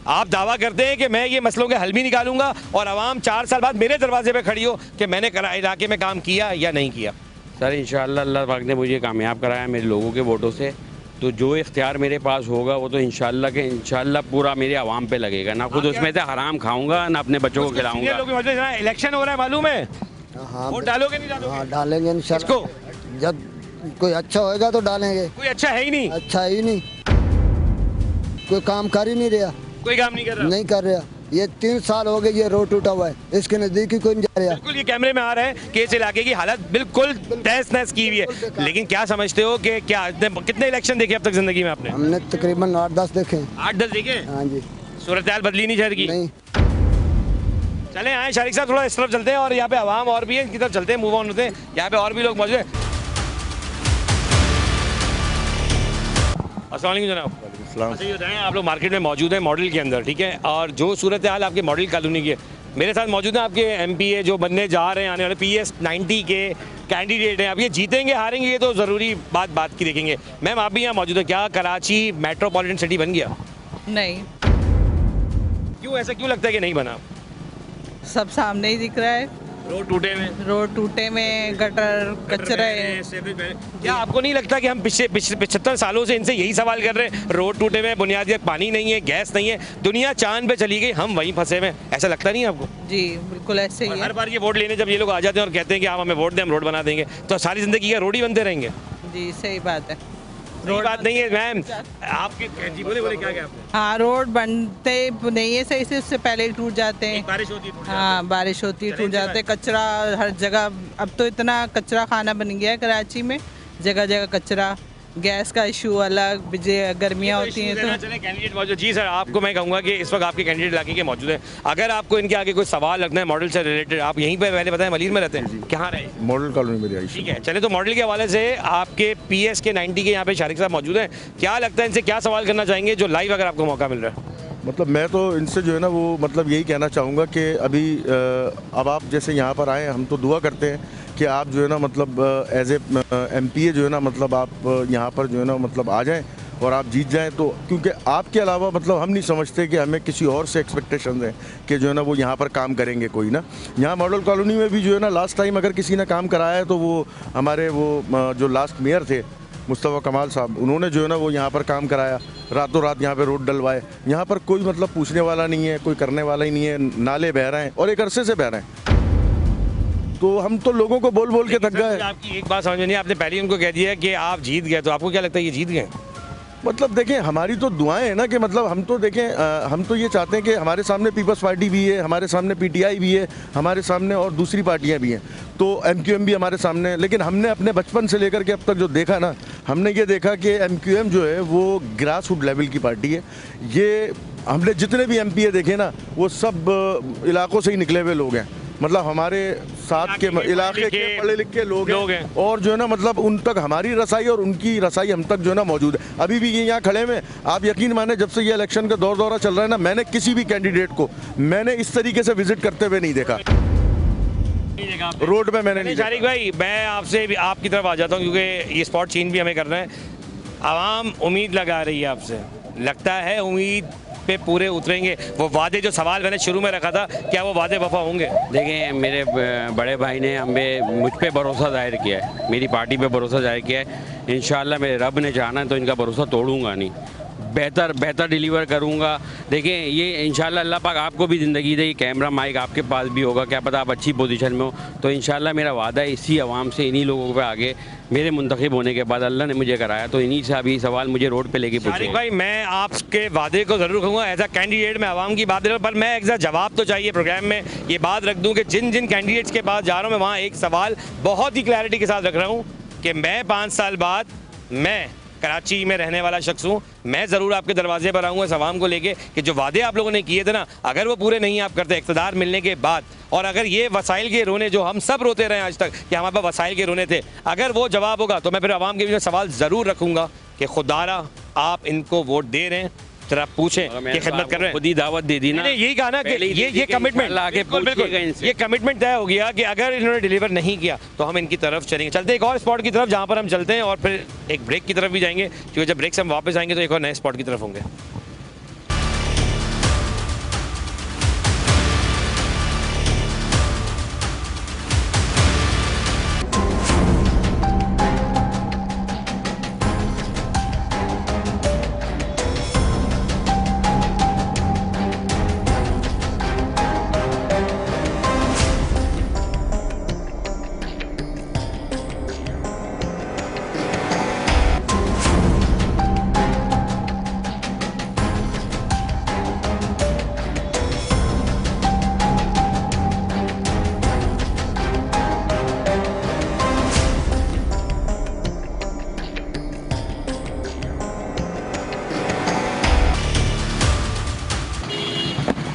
आप दावा करते हैं कि मैं ये मसलों के हल भी निकालूंगा, और आवाम 4 साल बाद मेरे दरवाजे पे खड़ी हो कि मैंने इलाके में काम किया या नहीं किया। सर इंशाल्लाह अल्लाह पाक ने मुझे कामयाब कराया मेरे लोगों के वोटों से, तो जो इख्तियार मेरे पास होगा वो तो इंशाल्लाह पूरा मेरे आवाम पे लगेगा। ना खुद उसमें से हराम खाऊंगा, ना अपने बच्चों को खिलाऊंगा। इलेक्शन हो रहा है मालूम है, हाँ, वोट डालोगे नहीं डालोगे? हाँ डालेंगे इंशाल्लाह, जब कोई अच्छा होएगा तो डालेंगे। कोई अच्छा है ही नहीं, अच्छा ही नहीं, कोई काम कर ही नहीं रहा, कोई काम नहीं कर रहा, नहीं कर रहा। ये 3 साल हो गए ये रोड टूटा हुआ है, इसके नजदीक ही कोई नहीं जा रहा। बिल्कुल ये कैमरे में आ रहा है कि इस इलाके की हालत बिल्कुल तहस नहस की हुई है। लेकिन क्या समझते हो कि क्या कितने इलेक्शन देखे अब तक जिंदगी में आपने? हमने तकरीबन 8-10 देखे। 8-10 देखे? हाँ जी। सूरत हाल बदली नहीं शहर की? नहीं। चले आए शारिक साहब, थोड़ा इस तरफ चलते हैं और यहाँ पे आवाम और भी है, इनकी तरफ चलते हैं, मूव ऑन होते हैं। यहाँ पे और भी लोग मौजूद हैं। अस्सलाम वालेकुम जनाब। अच्छा ये बताएं, आप लोग मार्केट में मौजूद हैं मॉडल के अंदर, ठीक है, और जो सूरत हाल आपके मॉडल कॉलोनी की है, मेरे साथ मौजूद हैं आपके MPA जो बनने जा रहे हैं, आने वाले PS 90 के कैंडिडेट हैं। अब ये जीतेंगे हारेंगे ये तो ज़रूरी बात की देखेंगे। मैम आप भी यहाँ मौजूद है, क्या कराची मेट्रोपॉलिटन सिटी बन गया? नहीं। क्यों, ऐसा क्यों लगता है कि नहीं बना? सब सामने ही दिख रहा है, रोड टूटे में, गटर कचरे। क्या आपको नहीं लगता कि हम पिछले 75 सालों से इनसे यही सवाल कर रहे हैं, रोड टूटे हुए, बुनियादी पानी नहीं है, गैस नहीं है, दुनिया चांद पे चली गई, हम वहीं फंसे हुए, ऐसा लगता नहीं है आपको? जी बिल्कुल ऐसे ही है। हर बार ये वोट लेने जब ये लोग आ जाते हैं और कहते हैं कि आप हमें वोट दें, हम रोड बना देंगे, तो सारी जिंदगी का रोड ही बनते रहेंगे। जी सही बात है। रोड बात नहीं है मैम, आपके जी बोले क्या क्या आपने? हाँ रोड बनते नहीं है सही से, उससे पहले ही टूट जाते हैं। बारिश होती है, हाँ बारिश होती है टूट जाते हैं। कचरा हर जगह, अब तो इतना कचरा खाना बन गया है कराची में, जगह जगह कचरा। गैस का इशू अलग, गर्मियाँ होती हैं तो। कैंडिडेट मौजूद। जी सर, आपको मैं कहूँगा कि इस वक्त आपके कैंडिडेट इलाके के मौजूद हैं, अगर आपको इनके आगे कोई सवाल रखना है मॉडल से रिलेटेड, आप यहीं पे पहले बताएं मलिर में रहते हैं, कहाँ रहे? मॉडल कॉलोनी में रही। ठीक है, चले तो मॉडल के हवाले से आपके PS के 90 के यहाँ पे शारिक साहब मौजूद हैं, क्या लगता है इनसे क्या सवाल करना चाहेंगे जो लाइव अगर आपको मौका मिल रहा है? मतलब मैं तो इनसे जो है ना वो मतलब यही कहना चाहूँगा कि अभी अब आप जैसे यहाँ पर आए, हम तो दुआ करते हैं कि आप जो है ना मतलब एज ए MPA जो है ना मतलब आप यहाँ पर जो है ना मतलब आ जाएं और आप जीत जाएं, तो क्योंकि आपके अलावा मतलब हम नहीं समझते कि हमें किसी और से एक्सपेक्टेशंस हैं कि जो है ना वो यहाँ पर काम करेंगे कोई ना। यहाँ मॉडल कॉलोनी में भी जो है ना लास्ट टाइम अगर किसी ने काम कराया है तो वो हमारे वो जो लास्ट मेयर थे मुस्तफ़ा कमाल साहब, उन्होंने जो है ना वो यहाँ पर काम कराया, रातों रात यहाँ पे रोड डलवाए। यहाँ पर कोई मतलब पूछने वाला नहीं है, कोई करने वाला ही नहीं है, नाले बह रहे हैं और एक अरसे से बह रहे हैं, तो हम तो लोगों को बोल बोल के थक गए। आपकी एक बात समझ में नहीं, आपने पहले ही उनको कह दिया कि आप जीत गए, तो आपको क्या लगता है ये जीत गए? मतलब देखें, हमारी तो दुआएं हैं ना कि मतलब हम तो देखें हम तो ये चाहते हैं कि हमारे सामने पीपल्स पार्टी भी है, हमारे सामने PTI भी है, हमारे सामने और दूसरी पार्टियां भी हैं, तो MQM भी हमारे सामने है। लेकिन हमने अपने बचपन से लेकर के अब तक जो देखा ना, हमने ये देखा कि MQM जो है वो ग्रास रूट लेवल की पार्टी है। ये हमने जितने भी MPA देखे ना वो सब इलाकों से ही निकले हुए लोग हैं, मतलब हमारे साथ के इलाके के पढ़े लिखे लोग हैं, और जो है ना मतलब उन तक हमारी रसाई और उनकी रसाई हम तक जो है ना मौजूद है। अभी भी ये यहाँ खड़े में, आप यकीन माने जब से ये इलेक्शन का दौरा चल रहा है ना, मैंने किसी भी कैंडिडेट को मैंने इस तरीके से विजिट करते हुए नहीं देखा रोड पे। मैंने नहीं। शारिक भाई, मैं आपसे भी आपकी तरफ आ जाता हूँ क्योंकि ये स्पॉट चेंज भी हमें करना है। आवाम उम्मीद लगा रही है आपसे, लगता है उम्मीद पे पूरे उतरेंगे? वो वादे जो सवाल मैंने शुरू में रखा था, क्या वो वादे वफा होंगे? देखें, मेरे बड़े भाई ने मुझ पे भरोसा जाहिर किया है, मेरी पार्टी पे भरोसा जाहिर किया है। इंशाल्लाह मेरे रब ने चाहना है तो इनका भरोसा तोड़ूंगा नहीं, बेहतर डिलीवर करूंगा। देखिए, ये इंशाल्लाह अल्लाह पाक आपको भी ज़िंदगी दे, कैमरा माइक आपके पास भी होगा, क्या पता आप अच्छी पोजीशन में हो, तो इंशाल्लाह मेरा वादा है इसी आवाम से, इन्हीं लोगों पे आगे मेरे मुंतखब होने के बाद अल्लाह ने मुझे कराया, तो इन्हीं से अभी सवाल मुझे रोड पे लेके पूछेंगे। भाई, मैं आपके वादे को ज़रूर कहूँगा, एज अ कैंडिडेट मैं आवाम की बात दे रहा हूँ, पर मैं एक जवाब तो चाहिए प्रोग्राम में। ये बात रख दूँ कि जिन जिन कैंडिडेट्स के पास जा रहा हूँ मैं वहाँ एक सवाल बहुत ही क्लैरिटी के साथ रख रहा हूँ कि मैं 5 साल बाद मैं कराची में रहने वाला शख्स हूँ, मैं ज़रूर आपके दरवाजे पर आऊँगा इस आवाम को लेके कि जो वादे आप लोगों ने किए थे ना, अगर वो पूरे नहीं आप करते इक़्तिदार मिलने के बाद, और अगर ये वसाइल के रोने जो हम सब रोते रहे आज तक कि हमारे पास वसाइल के रोने थे, अगर वो जवाब होगा तो मैं फिर आवाम के बीच में सवाल ज़रूर रखूँगा कि खुदारा आप इनको वोट दे रहे हैं, जरा पूछें कि खिदमत कर रहे हैं। खुद ही दावत दे दी ना, यही कहा ना कि ये कमिटमेंट, ये कमिटमेंट तय हो गया कि अगर इन्होंने डिलीवर नहीं किया तो हम इनकी तरफ चलेंगे। चलते एक और स्पॉट की तरफ जहां पर हम चलते हैं और फिर एक ब्रेक की तरफ भी जाएंगे, क्योंकि जब ब्रेक से हम वापस आएंगे तो एक और नए स्पॉट की तरफ होंगे।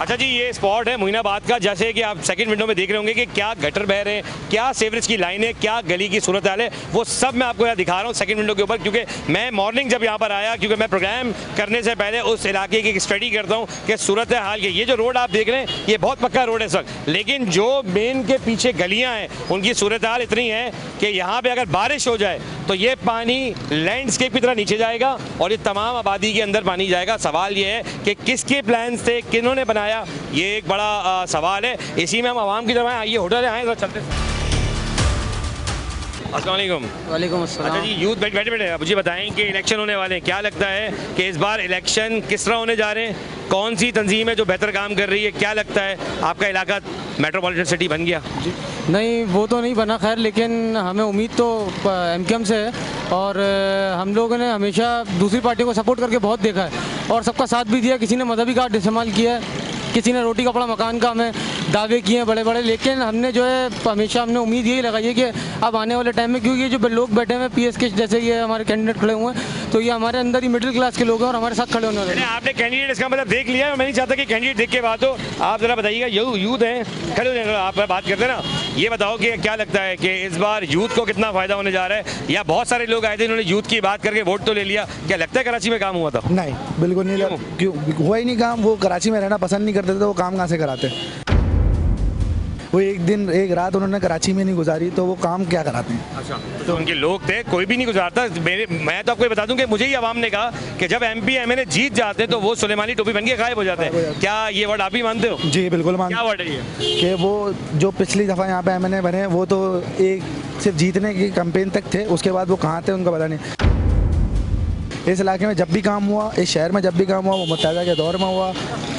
अच्छा जी, ये स्पॉट है मोइनाबाद का, जैसे कि आप सेकंड विंडो में देख रहे होंगे कि क्या गटर बह रहे हैं, क्या सीवरेज की लाइन है, क्या गली की सूरत हाल है, वो सब मैं आपको यहाँ दिखा रहा हूँ सेकंड विंडो के ऊपर। क्योंकि मैं मॉर्निंग जब यहाँ पर आया, क्योंकि मैं प्रोग्राम करने से पहले उस इलाके की स्टडी करता हूँ कि सूरत हाल की। ये जो रोड आप देख रहे हैं ये बहुत पक्का रोड है इस वक्त, लेकिन जो मेन के पीछे गलियाँ हैं उनकी सूरत हाल इतनी है कि यहाँ पर अगर बारिश हो जाए तो ये पानी लैंडस्केप की तरह नीचे जाएगा और ये तमाम आबादी के अंदर पानी जाएगा। सवाल ये है कि किसके प्लान थे, किन्होंने बनाया, ये एक बड़ा सवाल है। इसी में हम आवाम की तरफ आए, ये होटल आए तो चलते। अस्सलाम वालेकुम। वालेकुम अस्सलाम। अच्छा जी, यूथ बैठे बैठे मुझे बताएं कि इलेक्शन होने वाले हैं, क्या लगता है कि इस बार इलेक्शन किस तरह होने जा रहे हैं? कौन सी तंजीम है जो बेहतर काम कर रही है? क्या लगता है आपका इलाका मेट्रोपॉलिटन सिटी बन गया? नहीं, वो तो नहीं बना खैर, लेकिन हमें उम्मीद तो एमकेएम से है और हम लोगों ने हमेशा दूसरी पार्टी को सपोर्ट करके बहुत देखा है और सबका साथ भी दिया। किसी ने मजहबी कार्ड इस्तेमाल किया है, किसी ने रोटी कपड़ा मकान का हमें दावे किए हैं बड़े बड़े, लेकिन हमने जो है हमेशा हमने उम्मीद यही लगाई है कि अब आने वाले टाइम में, क्योंकि ये जो लोग बैठे हुए हैं पीएस के जैसे ये हमारे कैंडिडेट खड़े हुए हैं, तो ये हमारे अंदर ही मिडिल क्लास के लोग हैं और हमारे साथ खड़े होने वाले हैं। आपने कैंडिडेट इसका मतलब देख लिया है, मैं नहीं चाहता कि कैंडिडेट देख के बात हो। आप जरा बताइएगा, यूथ हैं, खड़े हो जाएंगे, आप बात करते ना, ये बताओ कि क्या लगता है कि इस बार यूथ को कितना फ़ायदा होने जा रहा है? या बहुत सारे लोग आए थे इन्होंने यूथ की बात करके वोट तो ले लिया, क्या लगता है कराची में काम हुआ था? नहीं, बिल्कुल नहीं, क्यों हुआ ही नहीं काम। वो कराची में रहना पसंद नहीं करते थे, वो काम कहाँ से कराते? वो एक दिन एक रात उन्होंने कराची में नहीं गुजारी तो वो काम क्या कराते हैं? अच्छा, तो उनके लोग थे, कोई भी नहीं गुजारता। मैं तो आपको ये बता दूं कि मुझे ही आवाम ने कहा कि जब एमपी एमएलए जीत जाते हैं तो वो सुलेमानी टोपी बन के गायब हो जाते हैं। क्या ये वर्ड आप भी मानते हो? जी बिल्कुल मानते। क्या वर्ड है ये? कि वो जो पिछली दफ़ा यहाँ पे एमएलए बने वो तो एक सिर्फ जीतने की कैंपेन तक थे, उसके बाद वो कहाँ थे उनका पता नहीं। इस इलाके में जब भी काम हुआ, इस शहर में जब भी काम हुआ, वो मुत्तहदा के दौर में हुआ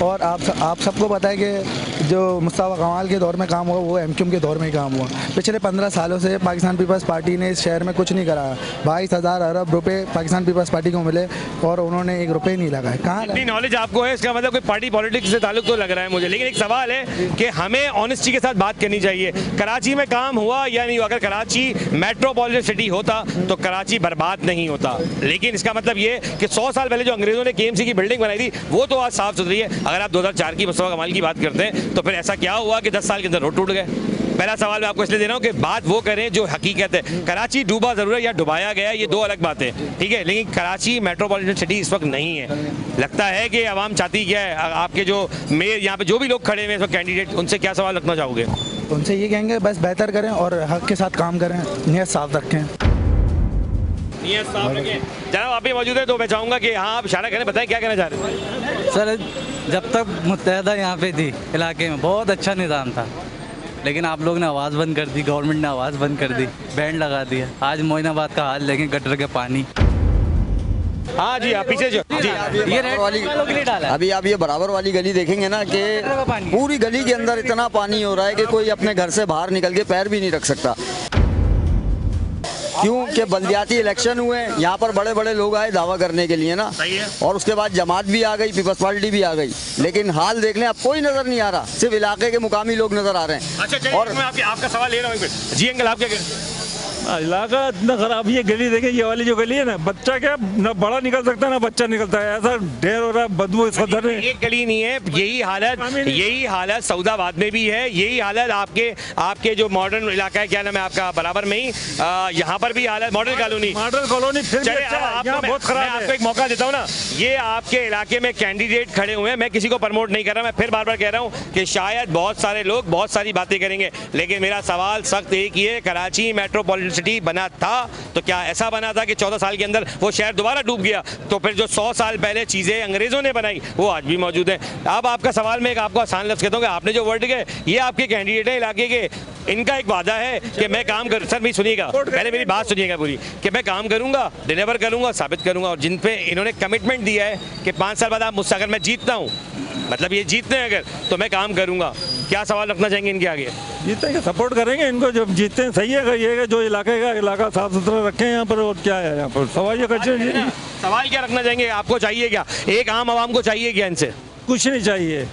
और आप सबको पता है कि जो मुस्तफा कमाल के दौर में काम हुआ वो एमक्यूएम के दौर में ही काम हुआ। पिछले 15 सालों से पाकिस्तान पीपल्स पार्टी ने इस शहर में कुछ नहीं कराया। 22,000 अरब रुपए पाकिस्तान पीपल्स पार्टी को मिले और उन्होंने एक रुपये नहीं लगाए। कहाँ इतनी नॉलेज आपको है, इसका मतलब कोई पार्टी पॉलिटिक्स से ताल्लुक तो लग रहा है मुझे। लेकिन एक सवाल है कि हमें ऑनेस्टी के साथ बात करनी चाहिए। कराची में काम हुआ या नहीं हुआ? अगर कराची मेट्रोपॉलिटन सिटी होता तो कराची बर्बाद नहीं होता। लेकिन इसका मतलब ये कि 100 साल पहले जो अंग्रेजों ने केएमसी की बिल्डिंग बनाई थी वो तो आज साफ सुथरी है। अगर आप 2004 की मुस्तफा कमाल की बात करते हैं तो फिर ऐसा क्या हुआ कि 10 साल के अंदर रोड टूट गए? पहला सवाल मैं आपको इसलिए दे रहा हूँ कि बात वो करें जो हकीकत है। कराची डूबा जरूर है या डुबाया गया, ये दो अलग बातें, ठीक है, लेकिन कराची मेट्रोपॉलिटन सिटी इस वक्त नहीं है। लगता है कि आवाम चाहती क्या है? आपके जो मेयर यहाँ पे जो भी लोग खड़े हुए हैं कैंडिडेट, उनसे क्या सवाल रखना चाहोगे? उनसे ये कहेंगे बस बेहतर करें और हक के साथ काम करें, नीयत साफ रखें। जनाब आप भी मौजूद है तो मैं चाहूँगा कि हाँ आप इशारा करें, बताएं क्या कहना चाह रहे हैं? सर, जब तक मुत्तहदा यहाँ पे थी इलाके में बहुत अच्छा निज़ाम था, लेकिन आप लोग ने आवाज़ बंद कर दी, गवर्नमेंट ने आवाज़ बंद कर दी, बैंड लगा दिया। आज मोइनाबाद का हाल देखें, गटर के पानी। हाँ जी, आप पीछे जो जी ये रेड वाली अभी आप ये बराबर वाली गली देखेंगे ना कि पूरी गली के अंदर इतना पानी हो रहा है कि कोई अपने घर से बाहर निकल के पैर भी नहीं रख सकता। क्यों कि बल्दियाती इलेक्शन हुए, यहाँ पर बड़े बड़े लोग आए दावा करने के लिए ना, और उसके बाद जमात भी आ गई, पीपल्स पार्टी भी आ गई, लेकिन हाल देख लें अब कोई नजर नहीं आ रहा, सिर्फ इलाके के मुकामी लोग नजर आ रहे हैं। अच्छा, और मैं आपका सवाल ले रहा हूँ जी अंकल, आप क्या कह रहे हैं? इलाका इतना खराब, ये गली देखें, ये वाली जो गली है ना, बच्चा क्या ना बड़ा निकल सकता है ना बच्चा निकलता है, ऐसा ढेर हो रहा है, बदबू इसका दर है। एक गली नहीं है, यही हालत सऊदाबाद में भी है, यही हालत आपके जो मॉडर्न इलाका है, क्या नाम है आपका, बराबर में ही यहाँ पर भी हालत मॉडर्न कॉलोनी बहुत खराब है। आपको एक मौका देता हूँ ना, ये आपके इलाके में कैंडिडेट खड़े हुए हैं, मैं किसी को प्रमोट नहीं कर रहा, मैं फिर बार बार कह रहा हूँ कि शायद बहुत सारे लोग बहुत सारी बातें करेंगे, लेकिन मेरा सवाल सख्त एक ही है, कराची मेट्रोपॉलिटन सिटी बना था तो क्या ऐसा बना था कि 14 साल के अंदर वो शहर दोबारा डूब गया? तो फिर जो 100 साल पहले चीज़ें अंग्रेज़ों ने बनाई वो आज भी मौजूद है। अब आपका सवाल में एक आपको आसान लफ्ज़ कहता हूँ कि आपने जो वर्ड के, ये आपके कैंडिडेट हैं इलाके के, इनका एक वादा है कि मैं काम कर, सर मेरी सुनिएगा, पहले मेरी बात सुनिएगा पूरी, कि मैं काम करूँगा, डिलीवर करूँगा, साबित करूँगा, और जिन पे इन्होंने कमिटमेंट दिया है कि 5 साल बाद आप मुझसे, अगर मैं जीतता हूँ, मतलब ये जीतते हैं अगर, तो मैं काम करूँगा, क्या सवाल रखना चाहेंगे इनके आगे? जीतेंगे, सपोर्ट करेंगे इनको, जब जीतते हैं सही है, ये जो इलाका साफ सुथरा रखें यहाँ पर, और क्या है यहाँ पर सवाल क्या रखना चाहेंगे? आपको चाहिए क्या, एक आम आवाम को चाहिए क्या इनसे? कुछ नहीं चाहिए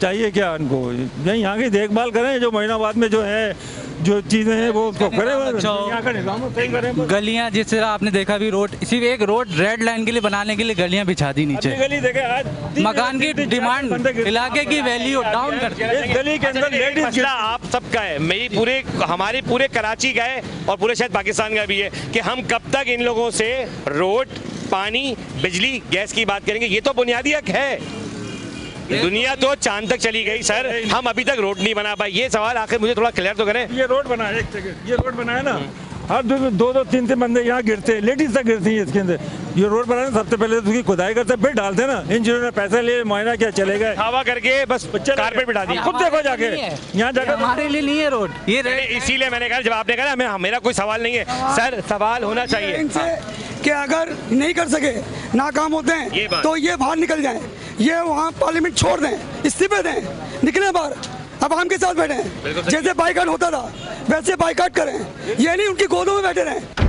क्या इनको, यहाँ की देखभाल करें, जो महीनाबाद में जो है जो चीज़ें हैं वो उसको करें, यहाँ का निज़ाम सही करें। गलियाँ जिस तरह आपने देखा भी, रोड सिर्फ एक रोड रेड लाइन के लिए बनाने के लिए गलियाँ बिछा दी नीचे। गली देखे आज मकान की डिमांड इलाके की वैल्यू डाउन करती है। गली के अंदर लेडीज, आप सबका है, मेरी हमारे पूरे कराची का है और पूरे शायद पाकिस्तान का भी है कि हम कब तक इन लोगों से रोड, पानी, बिजली, गैस की बात करेंगे? ये तो बुनियादी हक है। दुनिया तो चांद तक चली गई सर, हम अभी तक रोड नहीं बना पाए। ये सवाल आखिर मुझे थोड़ा क्लियर तो करें। ये रोड बनाया, एक सेकंड, ये रोड बनाया ना, हर दो दो तीन तीन बंदे यहाँ गिरते हैं, लेडीज तक गिरती हैं इसके अंदर। ये रोड बनाने सबसे पहले तो उसकी खुदाई करते फिर डालते ना। इंजीनियर ने पैसा लिए, मुआयना क्या चले गए, हवा करके बस कारपेट बिठा दी। खुद देखो जाके यहाँ जाकर। हमारे लिए नहीं है रोड ये, इसीलिए मैंने कहा जब आपने कहा मेरा कोई सवाल नहीं है सर, सवाल होना चाहिए इनसे कि अगर नहीं कर सके, नाकाम होते हैं तो ये बाहर निकल जाएं, ये वहाँ पार्लियामेंट छोड़ दें, इस्तीफे दें, निकले बाहर, आवाम के साथ बैठे। जैसे बाइकाट होता था वैसे बाइकाट करें, ये नहीं उनकी गोदों में बैठे रहें।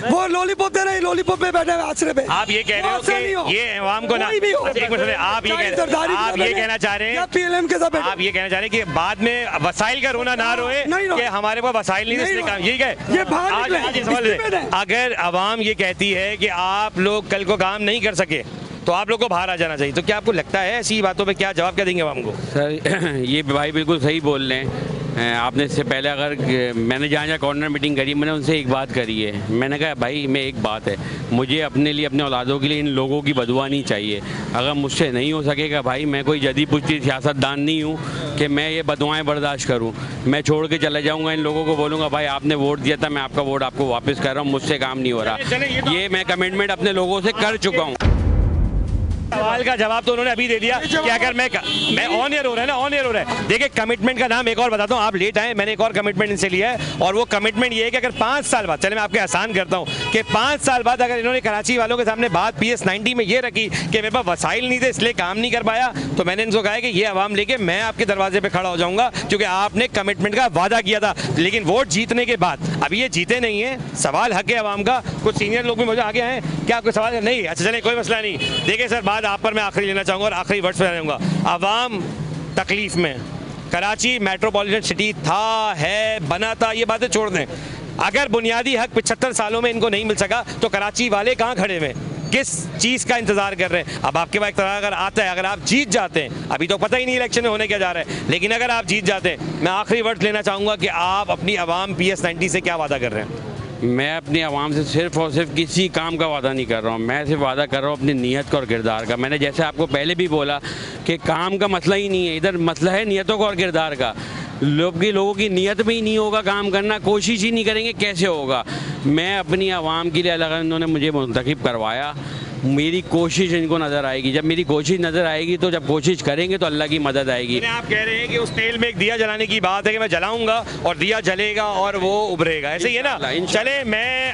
वो लॉलीपॉप दे रहे हैं, लॉलीपॉप पे बैठे हैं आश्रय पे। आप ये कह रहे हो कि ये आवाम को ना, एक मिनट, आप ये कहना चाह रहे हैं, पीएलएम के साथ आप ये कहना चाह रहे हैं कि बाद में वसाइल का रोना ना रोए कि हमारे पास वसाइल नहीं, इसलिए काम यही है। ये बाहर अगर आवाम ये कहती है कि आप लोग कल को काम नहीं कर सके तो आप लोग को बाहर आ जाना चाहिए, तो क्या आपको लगता है ऐसी बातों पे क्या जवाब क्या देंगे आवाम को? सर ये भाई बिल्कुल सही बोल रहे हैं। आपने इससे पहले अगर मैंने जहाँ जहाँ कॉर्नर मीटिंग करी, मैंने उनसे एक बात करी है। मैंने कहा भाई मैं एक बात है, मुझे अपने लिए, अपने औलादों के लिए इन लोगों की बदुआ नहीं चाहिए। अगर मुझसे नहीं हो सकेगा भाई, मैं कोई जदी पुश्ती सियासतदान नहीं हूँ कि मैं ये बदुआएँ बर्दाश्त करूँ। मैं छोड़ के चले जाऊँगा, इन लोगों को बोलूँगा भाई आपने वोट दिया था, मैं आपका वोट आपको वापस कर रहा हूँ, मुझसे काम नहीं हो रहा। ये मैं कमिटमेंट अपने लोगों से कर चुका हूँ। सवाल का जवाब तो उन्होंने अभी दे दिया कि अगर मैं ऑन एयर हो रहा है ना, ऑन एयर हो रहा है। देखिए कमिटमेंट का नाम एक और बताता हूँ, आप लेट आए, मैंने एक और कमिटमेंट इनसे लिया है और वो कमिटमेंट ये है कि अगर 5 साल बाद, चले मैं आपके आसान करता हूँ कि 5 साल बाद अगर इन्होंने कराची वालों के सामने बात PS90 में ये रखी कि मेरे पास वसाइल नहीं थे इसलिए काम नहीं कर पाया, तो मैंने इनको कहा कि ये आवाम लेके मैं आपके दरवाजे पर खड़ा हो जाऊंगा, क्योंकि आपने कमिटमेंट का वादा किया था। लेकिन वोट जीतने के बाद, अभी ये जीते नहीं है, सवाल हक है आवाम का। कुछ सीनियर लोग भी मुझे आगे हैं, क्या आपको सवाल नहीं? अच्छा चले कोई मसला नहीं। देखिए सर, बात आप पर मैं आखिरी लेना चाहूँगा और आखिरी वर्ड्स पे रहूँगा। आवाम तकलीफ में, कराची मेट्रोपॉलिटन सिटी था, है, बना था, ये बातें छोड़ दें। अगर बुनियादी हक 75 सालों में इनको नहीं मिल सका तो कराची वाले कहाँ खड़े हुए, किस चीज़ का इंतजार कर रहे हैं? अब आपके पास अगर आता है, अगर आप जीत जाते हैं, अभी तो पता ही नहीं इलेक्शन में होने क्या जा रहा है, लेकिन अगर आप जीत जाते हैं, मैं आखिरी वर्ड लेना चाहूँगा कि आप अपनी आवाम PS90 से क्या वादा कर रहे हैं? मैं अपनी आवाम से सिर्फ और सिर्फ किसी काम का वादा नहीं कर रहा हूँ, मैं सिर्फ वादा कर रहा हूँ अपनी नीयत का और किरदार का। मैंने जैसे आपको पहले भी बोला कि काम का मसला ही नहीं है, इधर मसला है नीयतों का और किरदार का। लोगों की नीयत में ही नहीं होगा काम करना, कोशिश ही नहीं करेंगे, कैसे होगा? मैं अपनी आवाम के लिए अलग, इन्होंने मुझे मुंतखब करवाया, मेरी कोशिश इनको नज़र आएगी। जब मेरी कोशिश नज़र आएगी तो जब कोशिश करेंगे तो अल्लाह की मदद आएगी। आप कह रहे हैं कि उस तेल में एक दिया जलाने की बात है कि मैं जलाऊंगा और दिया जलेगा और वो उभरेगा, ऐसे ही है ना? चले, मैं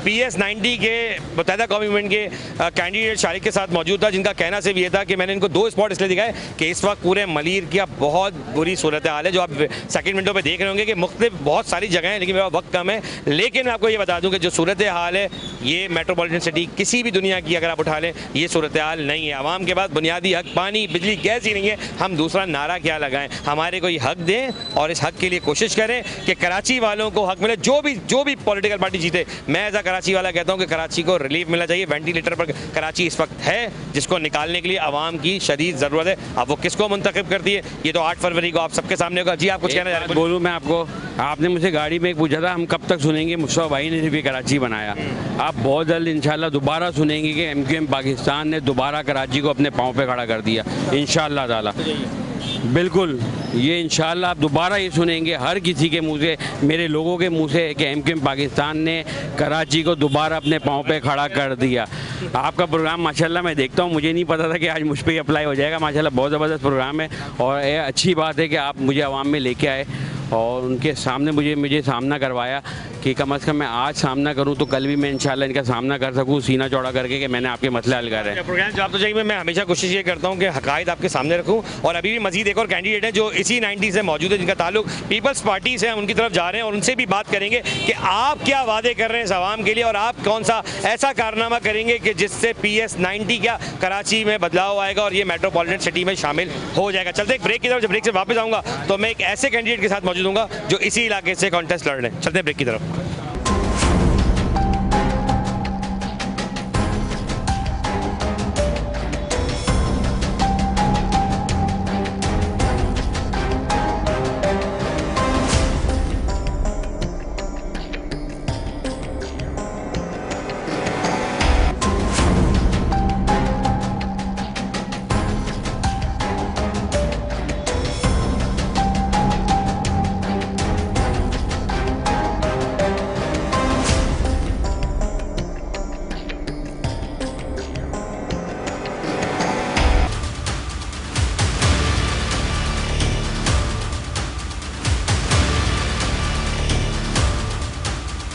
PS90 के मुत्तहिदा कौमी मूवमेंट के कैंडिडेट शारिक के साथ मौजूद था, जिनका कहना सिर्फ ये था कि मैंने इनको 2 स्पॉट इसलिए दिखाए कि इस वक्त पूरे मलीर की बहुत बुरी सूरत हाल है, जो आप सेकंड विंडो पे देख रहे होंगे कि मुख्तलिफ बहुत सारी जगह हैं, लेकिन मेरा वक्त कम है। लेकिन मैं आपको ये बता दूँ कि जो सूरत हाल है, ये मेट्रोपॉलिटन सिटी किसी भी दुनिया की अगर आप उठा लें, ये सूरत हाल नहीं है। आवाम के पास बुनियादी हक पानी, बिजली, गैस ही नहीं है। हम दूसरा नारा क्या लगाएं? हमारे को ये हक दें और इस हक के लिए कोशिश करें कि कराची वालों को हक मिले। जो भी पॉलिटिकल पार्टी जीते, मैं एज अ कराची वाला कहता हूँ कि कराची को रिलीफ मिलना चाहिए। वेंटिलेटर पर कराची इस वक्त है, जिसको निकालने के लिए आवाम की शदीद ज़रूरत है। अब वो किसको मुंतखब करती है, ये तो 8 फरवरी को आप सबके सामने होगा। जी आप कुछ कहना चाह रहे हैं? बोलूँ मैं आपको, आपने मुझसे गाड़ी में एक पूछा था हम कब तक सुनेंगे मुस्तफा भाई ने भी कराची बनाया। आप बहुत जल्द इंशाल्लाह दोबारा सुनेंगे कि MQM पाकिस्तान ने दोबारा कराची को अपने पाँव पे खड़ा कर दिया, इंशाल्लाह ताला। बिल्कुल, ये इंशाल्लाह आप दोबारा ये सुनेंगे हर किसी के मुंह से, मेरे लोगों के मुंह से, कि MQM पाकिस्तान ने कराची को दोबारा अपने पाँव पे खड़ा कर दिया। आपका प्रोग्राम माशाल्लाह मैं देखता हूँ, मुझे नहीं पता था कि आज मुझ पर ही अप्लाई हो जाएगा। माशाल्लाह बहुत ज़बरदस्त प्रोग्राम है और ये अच्छी बात है कि आप मुझे आवाम में लेके आए और उनके सामने मुझे सामना करवाया कि कम अज़ कम मैं आज सामना करूं तो कल भी मैं इंशाल्लाह इनका सामना कर सकूं, सीना चौड़ा करके कि मैंने आपके मसले हल कर रहे हैं। प्रोग्राम जवाब तो चाहिए, मैं हमेशा कोशिश ये करता हूं कि हक़ाइक़ आपके सामने रखूं। और अभी भी मजीद एक और कैंडिडेट है जो इसी 90 से मौजूद है, जिनका ताल्लुक पीपल्स पार्टी से है, उनकी तरफ जा रहे हैं और उनसे भी बात करेंगे कि आप क्या वादे कर रहे हैं इस आवाम के लिए और आप कौन सा ऐसा कारनामा करेंगे कि जिससे PS90 क्या कराची में बदलाव आएगा और ये मेट्रोपॉलिटन सिटी में शामिल हो जाएगा। चलते एक ब्रेक की तरफ, जब ब्रेक से वापस आऊँगा तो मैं एक ऐसे कैंडिडेट के साथ मौजूद हूँ जो इसी इलाके से कॉन्टेस्ट लड़ रहे हैं। चलते ब्रेक की तरफ।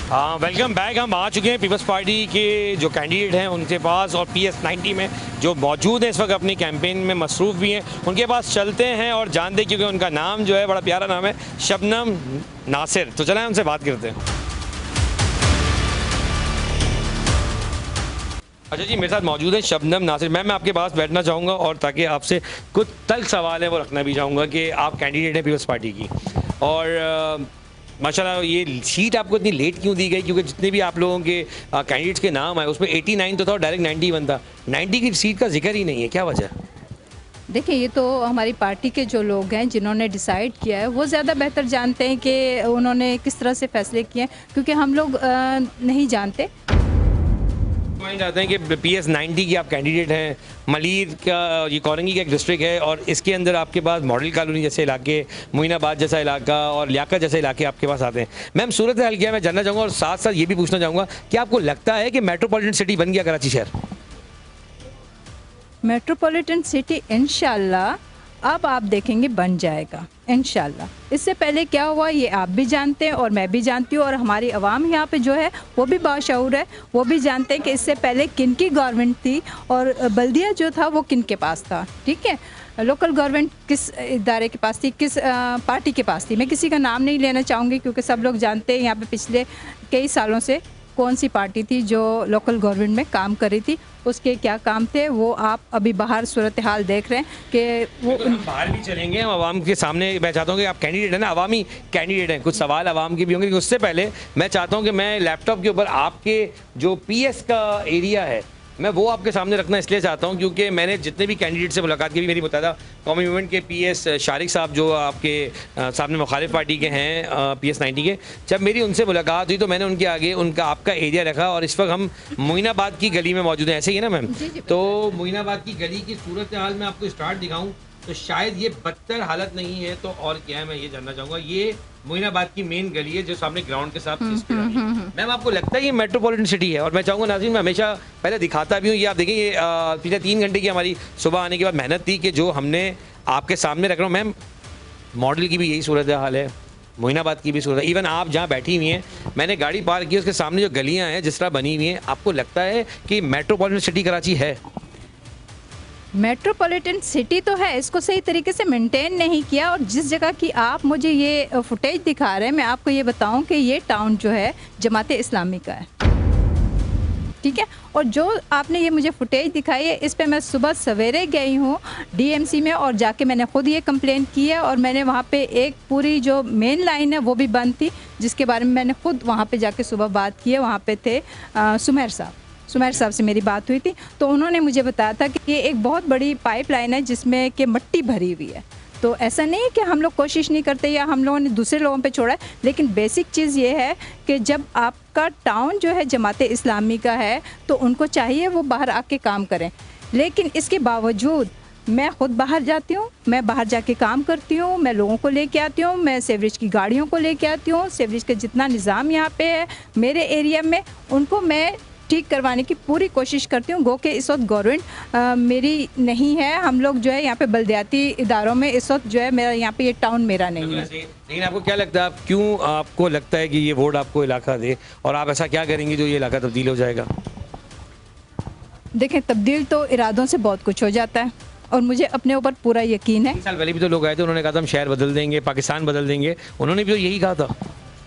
हाँ, वेलकम बैक। हम आ चुके हैं पीपल्स पार्टी के जो कैंडिडेट हैं उनके पास, और PS90 में जो मौजूद हैं इस वक्त अपनी कैंपेन में मसरूफ़ भी हैं, उनके पास चलते हैं और जानते हैं, क्योंकि उनका नाम जो है बड़ा प्यारा नाम है, शबनम नासिर। तो चलें उनसे बात करते हैं। अच्छा जी, मेरे साथ मौजूद है शबनम नासिर। मैं आपके पास बैठना चाहूँगा और ताकि आपसे कुछ तल्ख सवाल है वो रखना भी चाहूँगा कि आप कैंडिडेट हैं पीपल्स पार्टी की, और माशाल्लाह ये सीट आपको इतनी लेट क्यों दी गई? क्योंकि जितने भी आप लोगों के कैंडिडेट्स के नाम आए उसमें 89 तो था और डायरेक्ट 91 था, 90 की सीट का जिक्र ही नहीं है, क्या वजह? देखिए, ये तो हमारी पार्टी के जो लोग हैं जिन्होंने डिसाइड किया है वो ज़्यादा बेहतर जानते हैं कि उन्होंने किस तरह से फैसले किए हैं, क्योंकि हम लोग नहीं जानते। चाहते हैं कि PS90 की आप कैंडिडेट हैं, मलीर का ये कौरंगी का एक डिस्ट्रिक्ट है और इसके अंदर आपके पास मॉडल कॉलोनी जैसे इलाके, मोइनाबाद जैसा इलाका और लियाकत जैसे इलाके आपके पास आते हैं। मैम, सूरत हाल क्या मैं जानना चाहूँगा और साथ साथ ये भी पूछना चाहूँगा कि आपको लगता है कि मेट्रोपॉलिटन सिटी बन गया कराची शहर? मेट्रोपॉलिटन सिटी इंशाल्लाह अब आप देखेंगे बन जाएगा इंशाल्लाह। इससे पहले क्या हुआ ये आप भी जानते हैं और मैं भी जानती हूँ, और हमारी आवाम यहाँ पे जो है वो भी बाशऊर है, वो भी जानते हैं कि इससे पहले किन की गवर्नमेंट थी और बल्दिया जो था वो किन के पास था। ठीक है, लोकल गवर्नमेंट किस इदारे के पास थी, किस पार्टी के पास थी। मैं किसी का नाम नहीं लेना चाहूँगी क्योंकि सब लोग जानते हैं यहाँ पे पिछले कई सालों से कौन सी पार्टी थी जो लोकल गवर्नमेंट में काम कर रही थी, उसके क्या काम थे, वो आप अभी बाहर सूरत हाल देख रहे हैं कि वो बाहर भी चलेंगे हम आवाम के सामने। मैं चाहता हूँ कि आप कैंडिडेट हैं ना, अवामी कैंडिडेट हैं, कुछ सवाल आवाम के भी होंगे। उससे पहले मैं चाहता हूँ कि मैं लैपटॉप के ऊपर आपके जो PS का एरिया है मैं वो आपके सामने रखना इसलिए चाहता हूँ क्योंकि मैंने जितने भी कैंडिडेट से मुलाकात की, मेरी मुतादा कौमी मूवमेंट के PS शारिक साहब जो आपके सामने मुखालिफ पार्टी के हैं PS90 के, जब मेरी उनसे मुलाकात हुई तो मैंने उनके आगे उनका आपका एरिया रखा। और इस वक्त हम मोइनाबाद की गली में मौजूद हैं, ऐसे ही है ना मैम? तो मोइनाबाद की गली की सूरत हाल में आपको स्टार्ट दिखाऊँ तो शायद ये बदतर हालत नहीं है तो और क्या है, मैं ये जानना चाहूँगा। ये मोइनाबाद की मेन गली है जो सामने ग्राउंड के साथ मैम, आपको लगता है ये मेट्रोपॉलिटन सिटी है? और मैं चाहूँगा नाज़रीन, मैं हमेशा पहले दिखाता भी हूँ, ये आप देखें, ये पिछले 3 घंटे की हमारी सुबह आने के बाद मेहनत थी कि जो हमने आपके सामने रख रहा हूँ। मैम, मॉडल की भी यही सूरत हाल है, मोइनाबाद की भी सूरत है। इवन आप जहाँ बैठी हुई हैं, मैंने गाड़ी पार्क की, उसके सामने जो गलियाँ हैं जिस तरह बनी हुई हैं, आपको लगता है कि मेट्रोपॉलिटन सिटी कराची है? मेट्रोपॉलिटन सिटी तो है, इसको सही तरीके से मेंटेन नहीं किया। और जिस जगह की आप मुझे ये फुटेज दिखा रहे हैं, मैं आपको ये बताऊं कि ये टाउन जो है जमाते इस्लामी का है। ठीक है, और जो आपने ये मुझे फुटेज दिखाई है इस पे मैं सुबह सवेरे गई हूँ DMC में और जाके मैंने ख़ुद ये कंप्लेंट की है। और मैंने वहाँ पे एक पूरी जो मेन लाइन है वो भी बंद थी, जिसके बारे में मैंने ख़ुद वहाँ पे जाके सुबह बात की है। वहाँ पे थे सुमेर साहब से मेरी बात हुई थी, तो उन्होंने मुझे बताया था कि ये एक बहुत बड़ी पाइपलाइन है जिसमें कि मिट्टी भरी हुई है। तो ऐसा नहीं है कि हम लोग कोशिश नहीं करते या हम लोगों ने दूसरे लोगों पे छोड़ा है, लेकिन बेसिक चीज़ ये है कि जब आपका टाउन जो है जमाते इस्लामी का है तो उनको चाहिए वो बाहर आके काम करें। लेकिन इसके बावजूद मैं ख़ुद बाहर जाती हूँ, मैं बाहर जाके काम करती हूँ, मैं लोगों को लेके आती हूँ, मैं सेवरेज की गाड़ियों को लेके आती हूँ। सेवरेज का जितना निज़ाम यहाँ पे है मेरे एरिया में, उनको मैं ठीक करवाने की पूरी कोशिश करती हूँ। गो के इस वक्त गवर्नमेंट मेरी नहीं है, हम लोग जो है यहाँ पे बल्दियाती इदारों में इस वक्त जो है मेरा यहाँ पे ये टाउन मेरा नहीं है। लेकिन आपको क्या लगता है, आप क्यों आपको लगता है कि ये वोट आपको इलाका दे, और आप ऐसा क्या करेंगे जो ये इलाका तब्दील हो जाएगा? देखें, तब्दील तो इरादों से बहुत कुछ हो जाता है और मुझे अपने ऊपर पूरा यकीन है। 3 साल पहले भी तो लोग आए थे, उन्होंने कहा था हम शहर बदल देंगे, पाकिस्तान बदल देंगे, उन्होंने भी तो यही कहा था।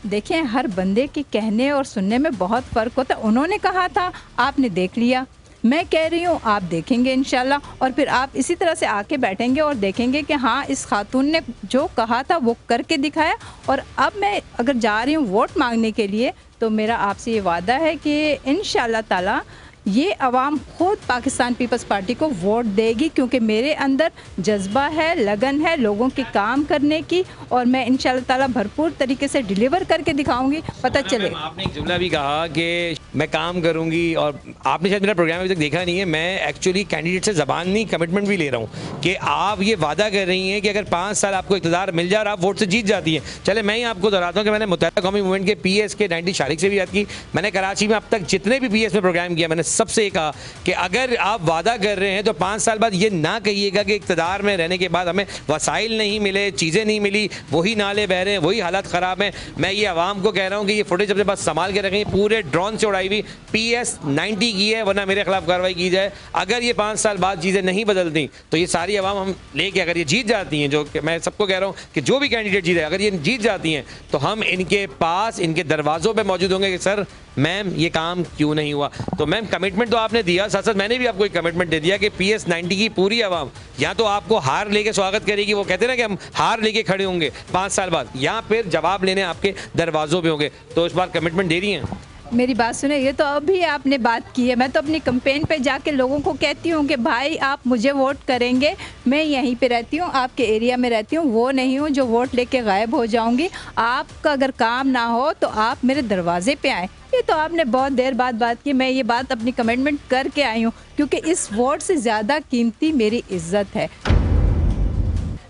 देखें, हर बंदे के कहने और सुनने में बहुत फ़र्क होता है। उन्होंने कहा था, आपने देख लिया, मैं कह रही हूँ आप देखेंगे इंशाल्लाह, और फिर आप इसी तरह से आके बैठेंगे और देखेंगे कि हाँ, इस खातून ने जो कहा था वो करके दिखाया। और अब मैं अगर जा रही हूँ वोट मांगने के लिए तो मेरा आपसे ये वादा है कि इंशाल्लाह ताला ये अवाम खुद पाकिस्तान पीपल्स पार्टी को वोट देगी, क्योंकि मेरे अंदर जज्बा है, लगन है लोगों के काम करने की, और मैं इंशाल्लाह ताला भरपूर तरीके से डिलीवर करके दिखाऊंगी। पता चले, आपने एक जुमला भी कहा कि मैं काम करूंगी, और आपने शायद मेरा प्रोग्राम अभी तक देखा नहीं है, मैं एक्चुअली कैंडिडेट से ज़बान नहीं कमिटमेंट भी ले रहा हूँ कि आप ये वादा कर रही हैं कि अगर 5 साल आपको इक़्तिदार मिल जाए और आप वोट से जीत जाती हैं। चले, मैं ही आपको दोहराता हूँ कि मैंने मुत्तहिदा कौमी मूवमेंट के PS के 90 शारिक से भी बात की, मैंने कराची में अब तक जितने भी PS में प्रोग्राम किया मैंने सबसे ये कहा कि अगर आप वादा कर रहे हैं तो 5 साल बाद ये ना कहिएगा कि इक़्तिदार में रहने के बाद हमें वसाइल नहीं मिले, चीज़ें नहीं मिली, वही नाले बह रहे हैं, वही हालात ख़राब हैं। मैं ये आवाम को कह रहा हूँ कि ये फुटेज अपने पास संभाल के रखें। पूरे ड्रोन से उड़ाई हुई PS-90 की है, वरना मेरे खिलाफ कार्रवाई की जाए। अगर ये 5 साल बाद चीज़ें नहीं बदलती तो ये सारी आवाम हम लेके, अगर ये जीत जाती हैं, जो मैं सबको कह रहा हूँ कि जो भी कैंडिडेट जीते, अगर ये जीत जाती हैं तो हम इनके पास, इनके दरवाज़ों पे मौजूद होंगे कि सर मैम ये काम क्यों नहीं हुआ। तो मैम कमिटमेंट तो आपने दिया, साथ साथ मैंने भी आपको एक कमिटमेंट दे दिया कि PS-90 की पूरी आवाम या तो आपको हार लेके स्वागत करेगी, वो कहते हैं ना कि हम हार लेके खड़े होंगे 5 साल बाद, या फिर जवाब लेने आपके दरवाज़ों पे होंगे। तो इस बार कमिटमेंट दे रही हैं? मेरी बात सुने, ये तो अभी आपने बात की है। मैं तो अपनी कैंपेन पे जाके लोगों को कहती हूँ कि भाई आप मुझे वोट करेंगे, मैं यहीं पे रहती हूँ, आपके एरिया में रहती हूँ, वो नहीं हूँ जो वोट लेके गायब हो जाऊँगी। आपका अगर काम ना हो तो आप मेरे दरवाजे पे आएँ। ये तो आपने बहुत देर बाद बात की, मैं ये बात अपनी कमिटमेंट करके आई हूँ, क्योंकि इस वोट से ज़्यादा कीमती मेरी इज्जत है।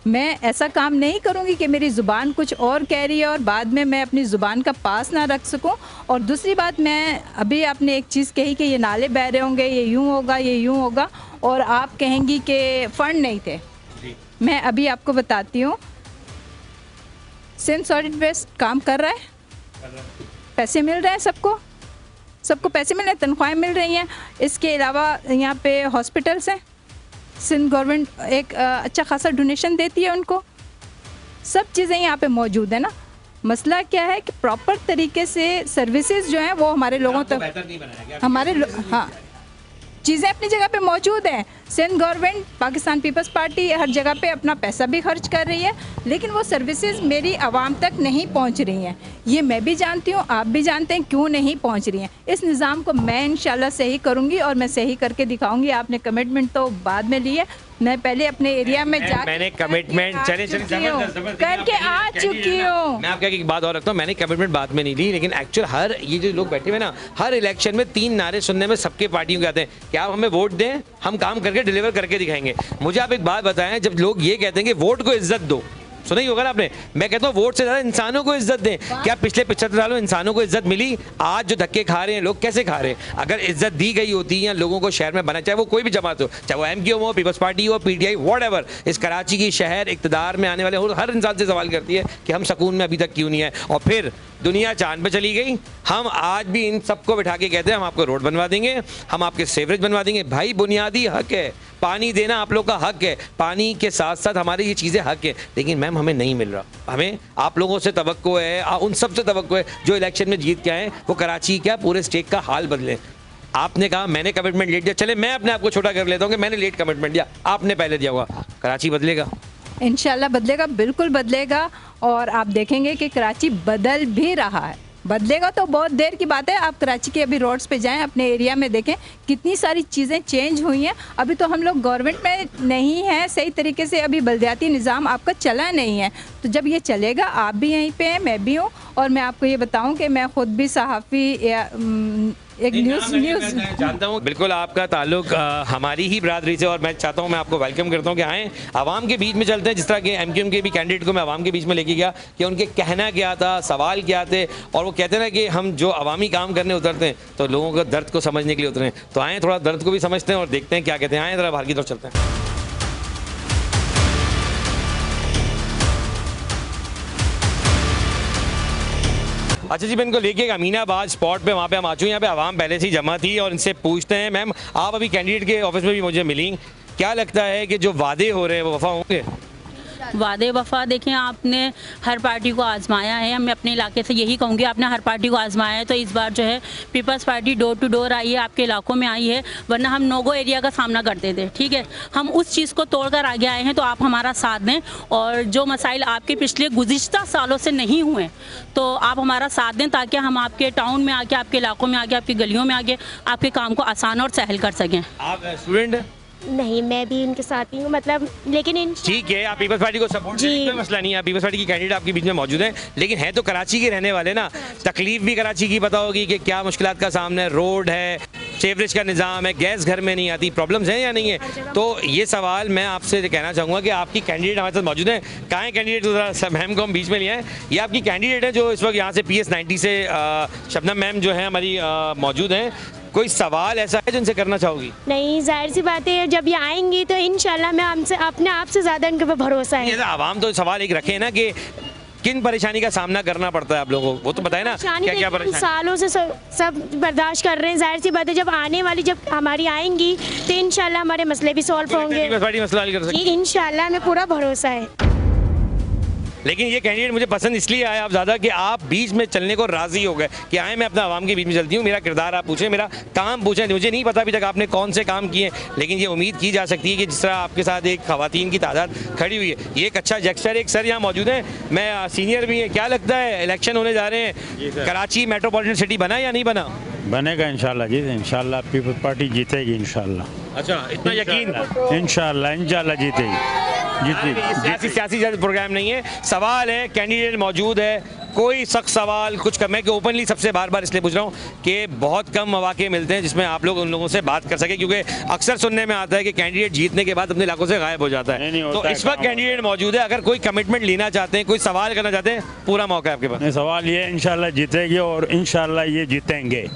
मैं ऐसा काम नहीं करूंगी कि मेरी ज़ुबान कुछ और कह रही है और बाद में मैं अपनी ज़ुबान का पास ना रख सकूं। और दूसरी बात, मैं अभी आपने एक चीज़ कही कि ये नाले बह रहे होंगे, ये यूं होगा, ये यूं होगा, और आप कहेंगी कि फ़ंड नहीं थे। मैं अभी आपको बताती हूँ, सिंध सॉलिड वेस्ट काम कर रहा है, पैसे मिल रहे हैं सबको, सबको पैसे मिल रहे हैं, तनख्वाहें मिल रही हैं। इसके अलावा यहाँ पे हॉस्पिटल्स हैं, सिंध गवर्नमेंट एक अच्छा खासा डोनेशन देती है उनको, सब चीज़ें यहाँ पे मौजूद है ना। मसला क्या है कि प्रॉपर तरीके से सर्विसेज जो हैं वो हमारे लोगों तक, हाँ, चीज़ें अपनी जगह पे मौजूद हैं। Sindh government, Pakistan Peoples Party हर जगह पे अपना पैसा भी खर्च कर रही है, लेकिन वो सर्विसेज मेरी आवाम तक नहीं पहुंच रही हैं। ये मैं भी जानती हूँ, आप भी जानते हैं क्यों नहीं पहुंच रही हैं। इस निज़ाम को मैं इंशाल्लाह सही करूँगी और मैं सही करके दिखाऊँगी। आपने कमिटमेंट तो बाद में ली है, मैं पहले अपने एरिया में जा, मैंने कमिटमेंट करके आ चुकी हूँ। मैं आपका एक बात और रखता हूँ, मैंने कमिटमेंट बाद में नहीं ली, लेकिन एक्चुअल हर ये जो लोग बैठे हुए ना, हर इलेक्शन में 3 नारे सुनने में सबके पार्टियों के आते हैं कि आप हमें वोट दें, हम काम करके डिलीवर करके दिखाएंगे। मुझे आप एक बात बताएं, जब लोग ये कहते हैं कि वोट को इज्जत दो, सुना ही होगा ना आपने, मैं कहता हूँ वोट से ज़्यादा इंसानों को इज्जत दें। क्या पिछले 75 सालों में इंसानों को इज्जत मिली? आज जो धक्के खा रहे हैं लोग, कैसे खा रहे हैं? अगर इज्जत दी गई होती या लोगों को शहर में बना, चाहे वो कोई भी जमात हो, चाहे वो MQM हो, पीपल्स पार्टी हो, PTI, व्हाटएवर, इस कराची की शहर इक़्तिदार में आने वाले हर इंसान से सवाल करती है कि हम सुकून में अभी तक क्यों नहीं है। और फिर दुनिया चांद पे चली गई, हम आज भी इन सबको बिठा के कहते हैं हम आपको रोड बनवा देंगे, हम आपके सेवरेज बनवा देंगे। भाई बुनियादी हक है, पानी देना आप लोग का हक है, पानी के साथ साथ हमारी ये चीज़ें हक है, लेकिन मैम हमें नहीं मिल रहा। हमें आप लोगों से तवक्को है, उन सब से तवक्को है जो इलेक्शन में जीत के आए, वो कराची क्या पूरे स्टेट का हाल बदले। आपने कहा मैंने कमिटमेंट लेट दिया, चले मैं अपने आप को छोटा कर लेता हूँ कि मैंने लेट कमिटमेंट दिया, आपने पहले दिया होगा। कराची बदलेगा, इंशाल्लाह बदलेगा, बिल्कुल बदलेगा। और आप देखेंगे कि कराची बदल भी रहा है। बदलेगा तो बहुत देर की बात है, आप कराची के अभी रोड्स पे जाएं, अपने एरिया में देखें कितनी सारी चीज़ें चेंज हुई हैं। अभी तो हम लोग गवर्नमेंट में नहीं हैं सही तरीके से, अभी बलदियाती निज़ाम आपका चला नहीं है। तो जब ये चलेगा, आप भी यहीं पे हैं, मैं भी हूँ। और मैं आपको ये बताऊँ कि मैं ख़ुद भी सहाफ़ी, एक न्यूज़ जानता हूँ। बिल्कुल आपका ताल्लुक हमारी ही बरादरी से, और मैं चाहता हूँ, मैं आपको वेलकम करता हूँ कि आएँ, आवाम के बीच में चलते हैं। जिस तरह के MQM के भी कैंडिडेट को मैं आवाम के बीच में लेके गया कि उनके कहना क्या था, सवाल क्या थे, और वो कहते हैं ना कि हम जो अवामी काम करने उतरते हैं तो लोगों का दर्द को समझने के लिए उतरे हैं। तो आएँ, थोड़ा दर्द को भी समझते हैं और देखते हैं क्या कहते हैं। आएँ ज़रा बाहर की तरफ चलते हैं। अच्छा जी, मैं इनको लेके एक अमीनाबाद स्पॉट पे वहाँ पे हम आ चुके हैं। यहाँ पे आवाम पहले से ही जमा थी और इनसे पूछते हैं, मैम आप अभी कैंडिडेट के ऑफिस में भी मुझे मिली, क्या लगता है कि जो वादे हो रहे हैं वो वफा होंगे? वादे वफा देखें, आपने हर पार्टी को आजमाया है। मैं अपने इलाके से यही कहूँगी, आपने हर पार्टी को आजमाया है। तो इस बार जो है people's party door to door आई है, आपके इलाकों में आई है, वरना हम नो गो एरिया का सामना करते थे। ठीक है, हम उस चीज़ को तोड़कर आगे आए हैं। तो आप हमारा साथ दें, और जो मसाइल आपके पिछले गुज़िश्ता सालों से नहीं हुए तो आप हमारा साथ दें, ताकि हम आपके टाउन में आके, आपके इलाकों में आके, आपकी गलियों में आके आपके काम को आसान और सहल कर सकें। आप स्टूडेंट? नहीं, मैं भी उनके साथ ही हूँ, मतलब, लेकिन ठीक है, आप पीपल्स पार्टी को सपोर्ट जी, कोई मसला नहीं है। पीपल्स पार्टी की कैंडिडेट आपके बीच में मौजूद है, लेकिन है तो कराची के रहने वाले ना, तकलीफ भी कराची की पता होगी कि क्या मुश्किलात का सामने है, रोड है, सेवरेज का निज़ाम है, गैस घर में नहीं आती, प्रॉब्लम्स हैं या नहीं है। तो ये सवाल मैं आपसे कहना चाहूँगा कि आपकी कैंडिडेट हमारे साथ मौजूद है। कहाँ है कैंडिडेट? तो मैम को हम बीच में लिए हैं। ये आपकी कैंडिडेट है जो इस वक्त यहाँ से PS-90 से शबनम मैम जो है हमारी मौजूद हैं। कोई सवाल ऐसा है जिनसे करना चाहोगी? नहीं, जाहिर सी बात है जब ये आएंगी तो इंशाल्लाह मैं हमसे अपने आप से ज़्यादा इनके ऊपर भरोसा है। आवाम तो सवाल एक रखे ना कि किन परेशानी का सामना करना पड़ता है आप लोगों को, वो तो बताए ना क्या क्या परेशानी। सालों से सब बर्दाश्त कर रहे हैं, जाहिर सी बात है जब आने वाली जब हमारी आएंगी तो इंशाल्लाह हमारे मसले भी सॉल्व होंगे। मसला हल कर सकते हैं इंशाल्लाह, हमें पूरा भरोसा है। लेकिन ये कैंडिडेट मुझे पसंद इसलिए आया आप ज़्यादा कि आप बीच में चलने को राज़ी हो गए कि आए मैं अपना आवाम के बीच में चलती हूँ, मेरा किरदार आप पूछें, मेरा काम पूछें। मुझे नहीं पता अभी तक आपने कौन से काम किए, लेकिन ये उम्मीद की जा सकती है कि जिस तरह आपके साथ एक ख़वातीन की तादाद खड़ी हुई है, ये एक अच्छा जेस्चर। एक सर यहाँ मौजूद है, मैं सीनियर भी हैं, क्या लगता है इलेक्शन होने जा रहे हैं, कराची मेट्रोपॉलिटन सिटी बना या नहीं बना? बनेगा इंशाल्लाह जी, इंशाल्लाह पीपल्स पार्टी जीतेगी इंशाल्लाह। अच्छा, इतना यकीन? इंशाल्लाह जीतेगी। सियासी प्रोग्राम नहीं है, सवाल है, कैंडिडेट मौजूद है, कोई सख्त सवाल कुछ कम है कि ओपनली सबसे बार बार इसलिए पूछ रहा हूँ कि बहुत कम मौके मिलते हैं जिसमें आप लोग उन लोगों से बात कर सके, क्योंकि अक्सर सुनने में आता है कि कैंडिडेट जीतने के बाद अपने इलाकों से गायब हो जाता है। तो इस वक्त कैंडिडेट मौजूद है, अगर कोई कमिटमेंट लेना चाहते हैं, कोई सवाल करना चाहते हैं, पूरा मौका है आपके पास। सवाल ये इंशाल्लाह जीतेगी और इंशाल्लाह ये जीतेंगे।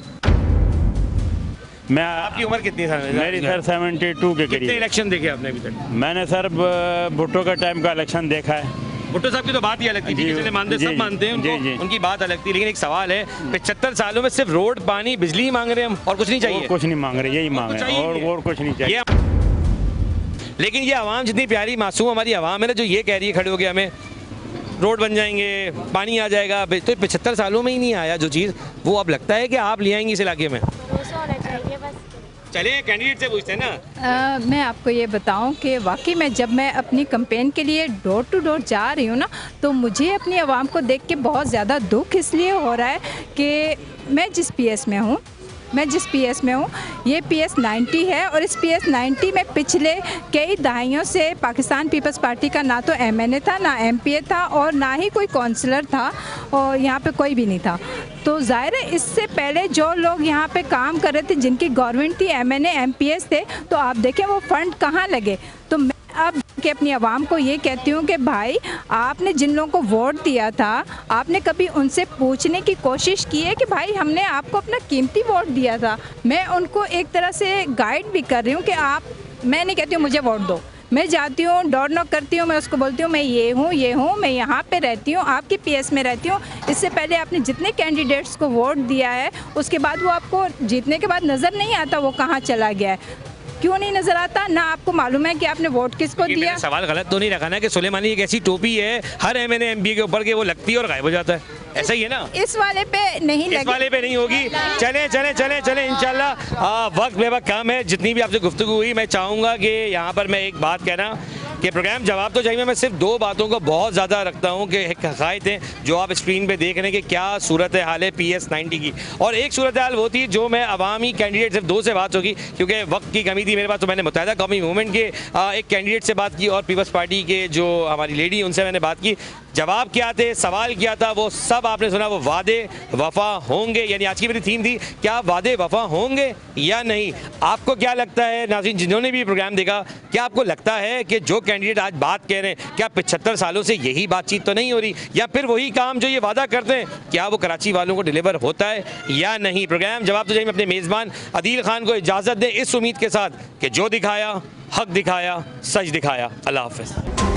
मैं आपकी उम्र कितनी है? मेरी सर 72 के करीब। इलेक्शन देखे आपने अभी तक? मैंने सर भुट्टो का टाइम का इलेक्शन देखा है। भुट्टो साहब की तो बात ही अलग थी, चले मानते सब मानते हैं उनको, उनकी बात अलग थी। लेकिन एक सवाल है, 75 सालों में सिर्फ रोड, पानी, बिजली मांग रहे हैं हम, और कुछ नहीं चाहिए? और कुछ नहीं मांग रहे, यही मांग रहे हैं, और कुछ नहीं चाहिए। लेकिन ये आवाम जितनी प्यारी मासूम हमारी आवाम है ना, जो ये कह रही है खड़े हो गया हमें रोड बन जाएंगे, पानी आ जाएगा, तो 75 सालों में ही नहीं आया जो चीज़, वो अब लगता है कि आप ले आएंगे इस इलाके में। चलिए कैंडिडेट से पूछते हैं ना। मैं आपको ये बताऊं कि वाकई में जब मैं अपनी कैंपेन के लिए डोर टू डोर जा रही हूँ ना, तो मुझे अपनी आवाम को देख के बहुत ज़्यादा दुख इसलिए हो रहा है कि मैं जिस पीएस में हूँ, ये PS 90 है, और इस PS 90 में पिछले कई दहाइयों से पाकिस्तान पीपल्स पार्टी का ना तो MNA था, ना MPA था, और ना ही कोई काउंसलर था, और यहाँ पे कोई भी नहीं था। तो ज़ाहिर है इससे पहले जो लोग यहाँ पे काम कर रहे थे, जिनकी गवर्नमेंट थी, MNA MPS थे, तो आप देखें वो फंड कहाँ लगे। तो मैं अब कि अपनी आवाम को ये कहती हूँ कि भाई, आपने जिन लोगों को वोट दिया था, आपने कभी उनसे पूछने की कोशिश की है कि भाई हमने आपको अपना कीमती वोट दिया था। मैं उनको एक तरह से गाइड भी कर रही हूँ कि आप, मैं नहीं कहती हूँ मुझे वोट दो, मैं जाती हूँ, डोर नॉक करती हूँ, मैं उसको बोलती हूँ मैं ये हूँ, मैं यहाँ पे रहती हूँ, आपकी PS में रहती हूँ। इससे पहले आपने जितने कैंडिडेट्स को वोट दिया है, उसके बाद वो आपको जीतने के बाद नज़र नहीं आता वो कहाँ चला गया है, क्यों नहीं नजर आता, ना आपको मालूम है कि आपने वोट किसको दिया। सवाल गलत तो नहीं रखा ना कि सुलेमानी एक ऐसी टोपी है हर MNA MPA के ऊपर के वो लगती है और गायब हो जाता है, ऐसा ही है ना? इस वाले पे नहीं लगी, इस वाले पे नहीं होगी। चले इंशाल्लाह। वक्त बेवक्त काम है, जितनी भी आपसे गुफ्तगू हुई, मैं चाहूँगा कि यहाँ पर मैं एक बात कहना कि प्रोग्राम जवाब तो चाहिए, मैं सिर्फ दो बातों को बहुत ज़्यादा रखता हूँ कि हक़ाइक़ हैं जो आप स्क्रीन पे देख रहे हैं कि क्या सूरत हाल है PS 90 की, और एक सूरत हाल वो थी जो मैं अवामी कैंडिडेट सिर्फ दो से बात होगी क्योंकि वक्त की कमी थी मेरे पास, तो मैंने मुत्तहिदा कौमी मूवमेंट के एक कैंडिडेट से बात की और पीपल्स पार्टी के जो हमारी लेडी उनसे मैंने बात की। जवाब क्या थे, सवाल क्या था, वो सब आपने सुना। वो वादे वफा होंगे, यानी आज की मेरी थीम थी, क्या वादे वफा होंगे या नहीं? आपको क्या लगता है नाज़रीन जिन्होंने भी प्रोग्राम देखा, क्या आपको लगता है कि जो कैंडिडेट आज बात कह रहे हैं, क्या 75 सालों से यही बातचीत तो नहीं हो रही, या फिर वही काम जो ये वादा करते हैं, क्या वो कराची वालों को डिलीवर होता है या नहीं? प्रोग्राम जवाब तो चाहिए में अपने मेज़बान अदील खान को इजाज़त दें इस उम्मीद के साथ कि जो दिखाया हक दिखाया, सच दिखाया। अल्लाह हाफ़िज़।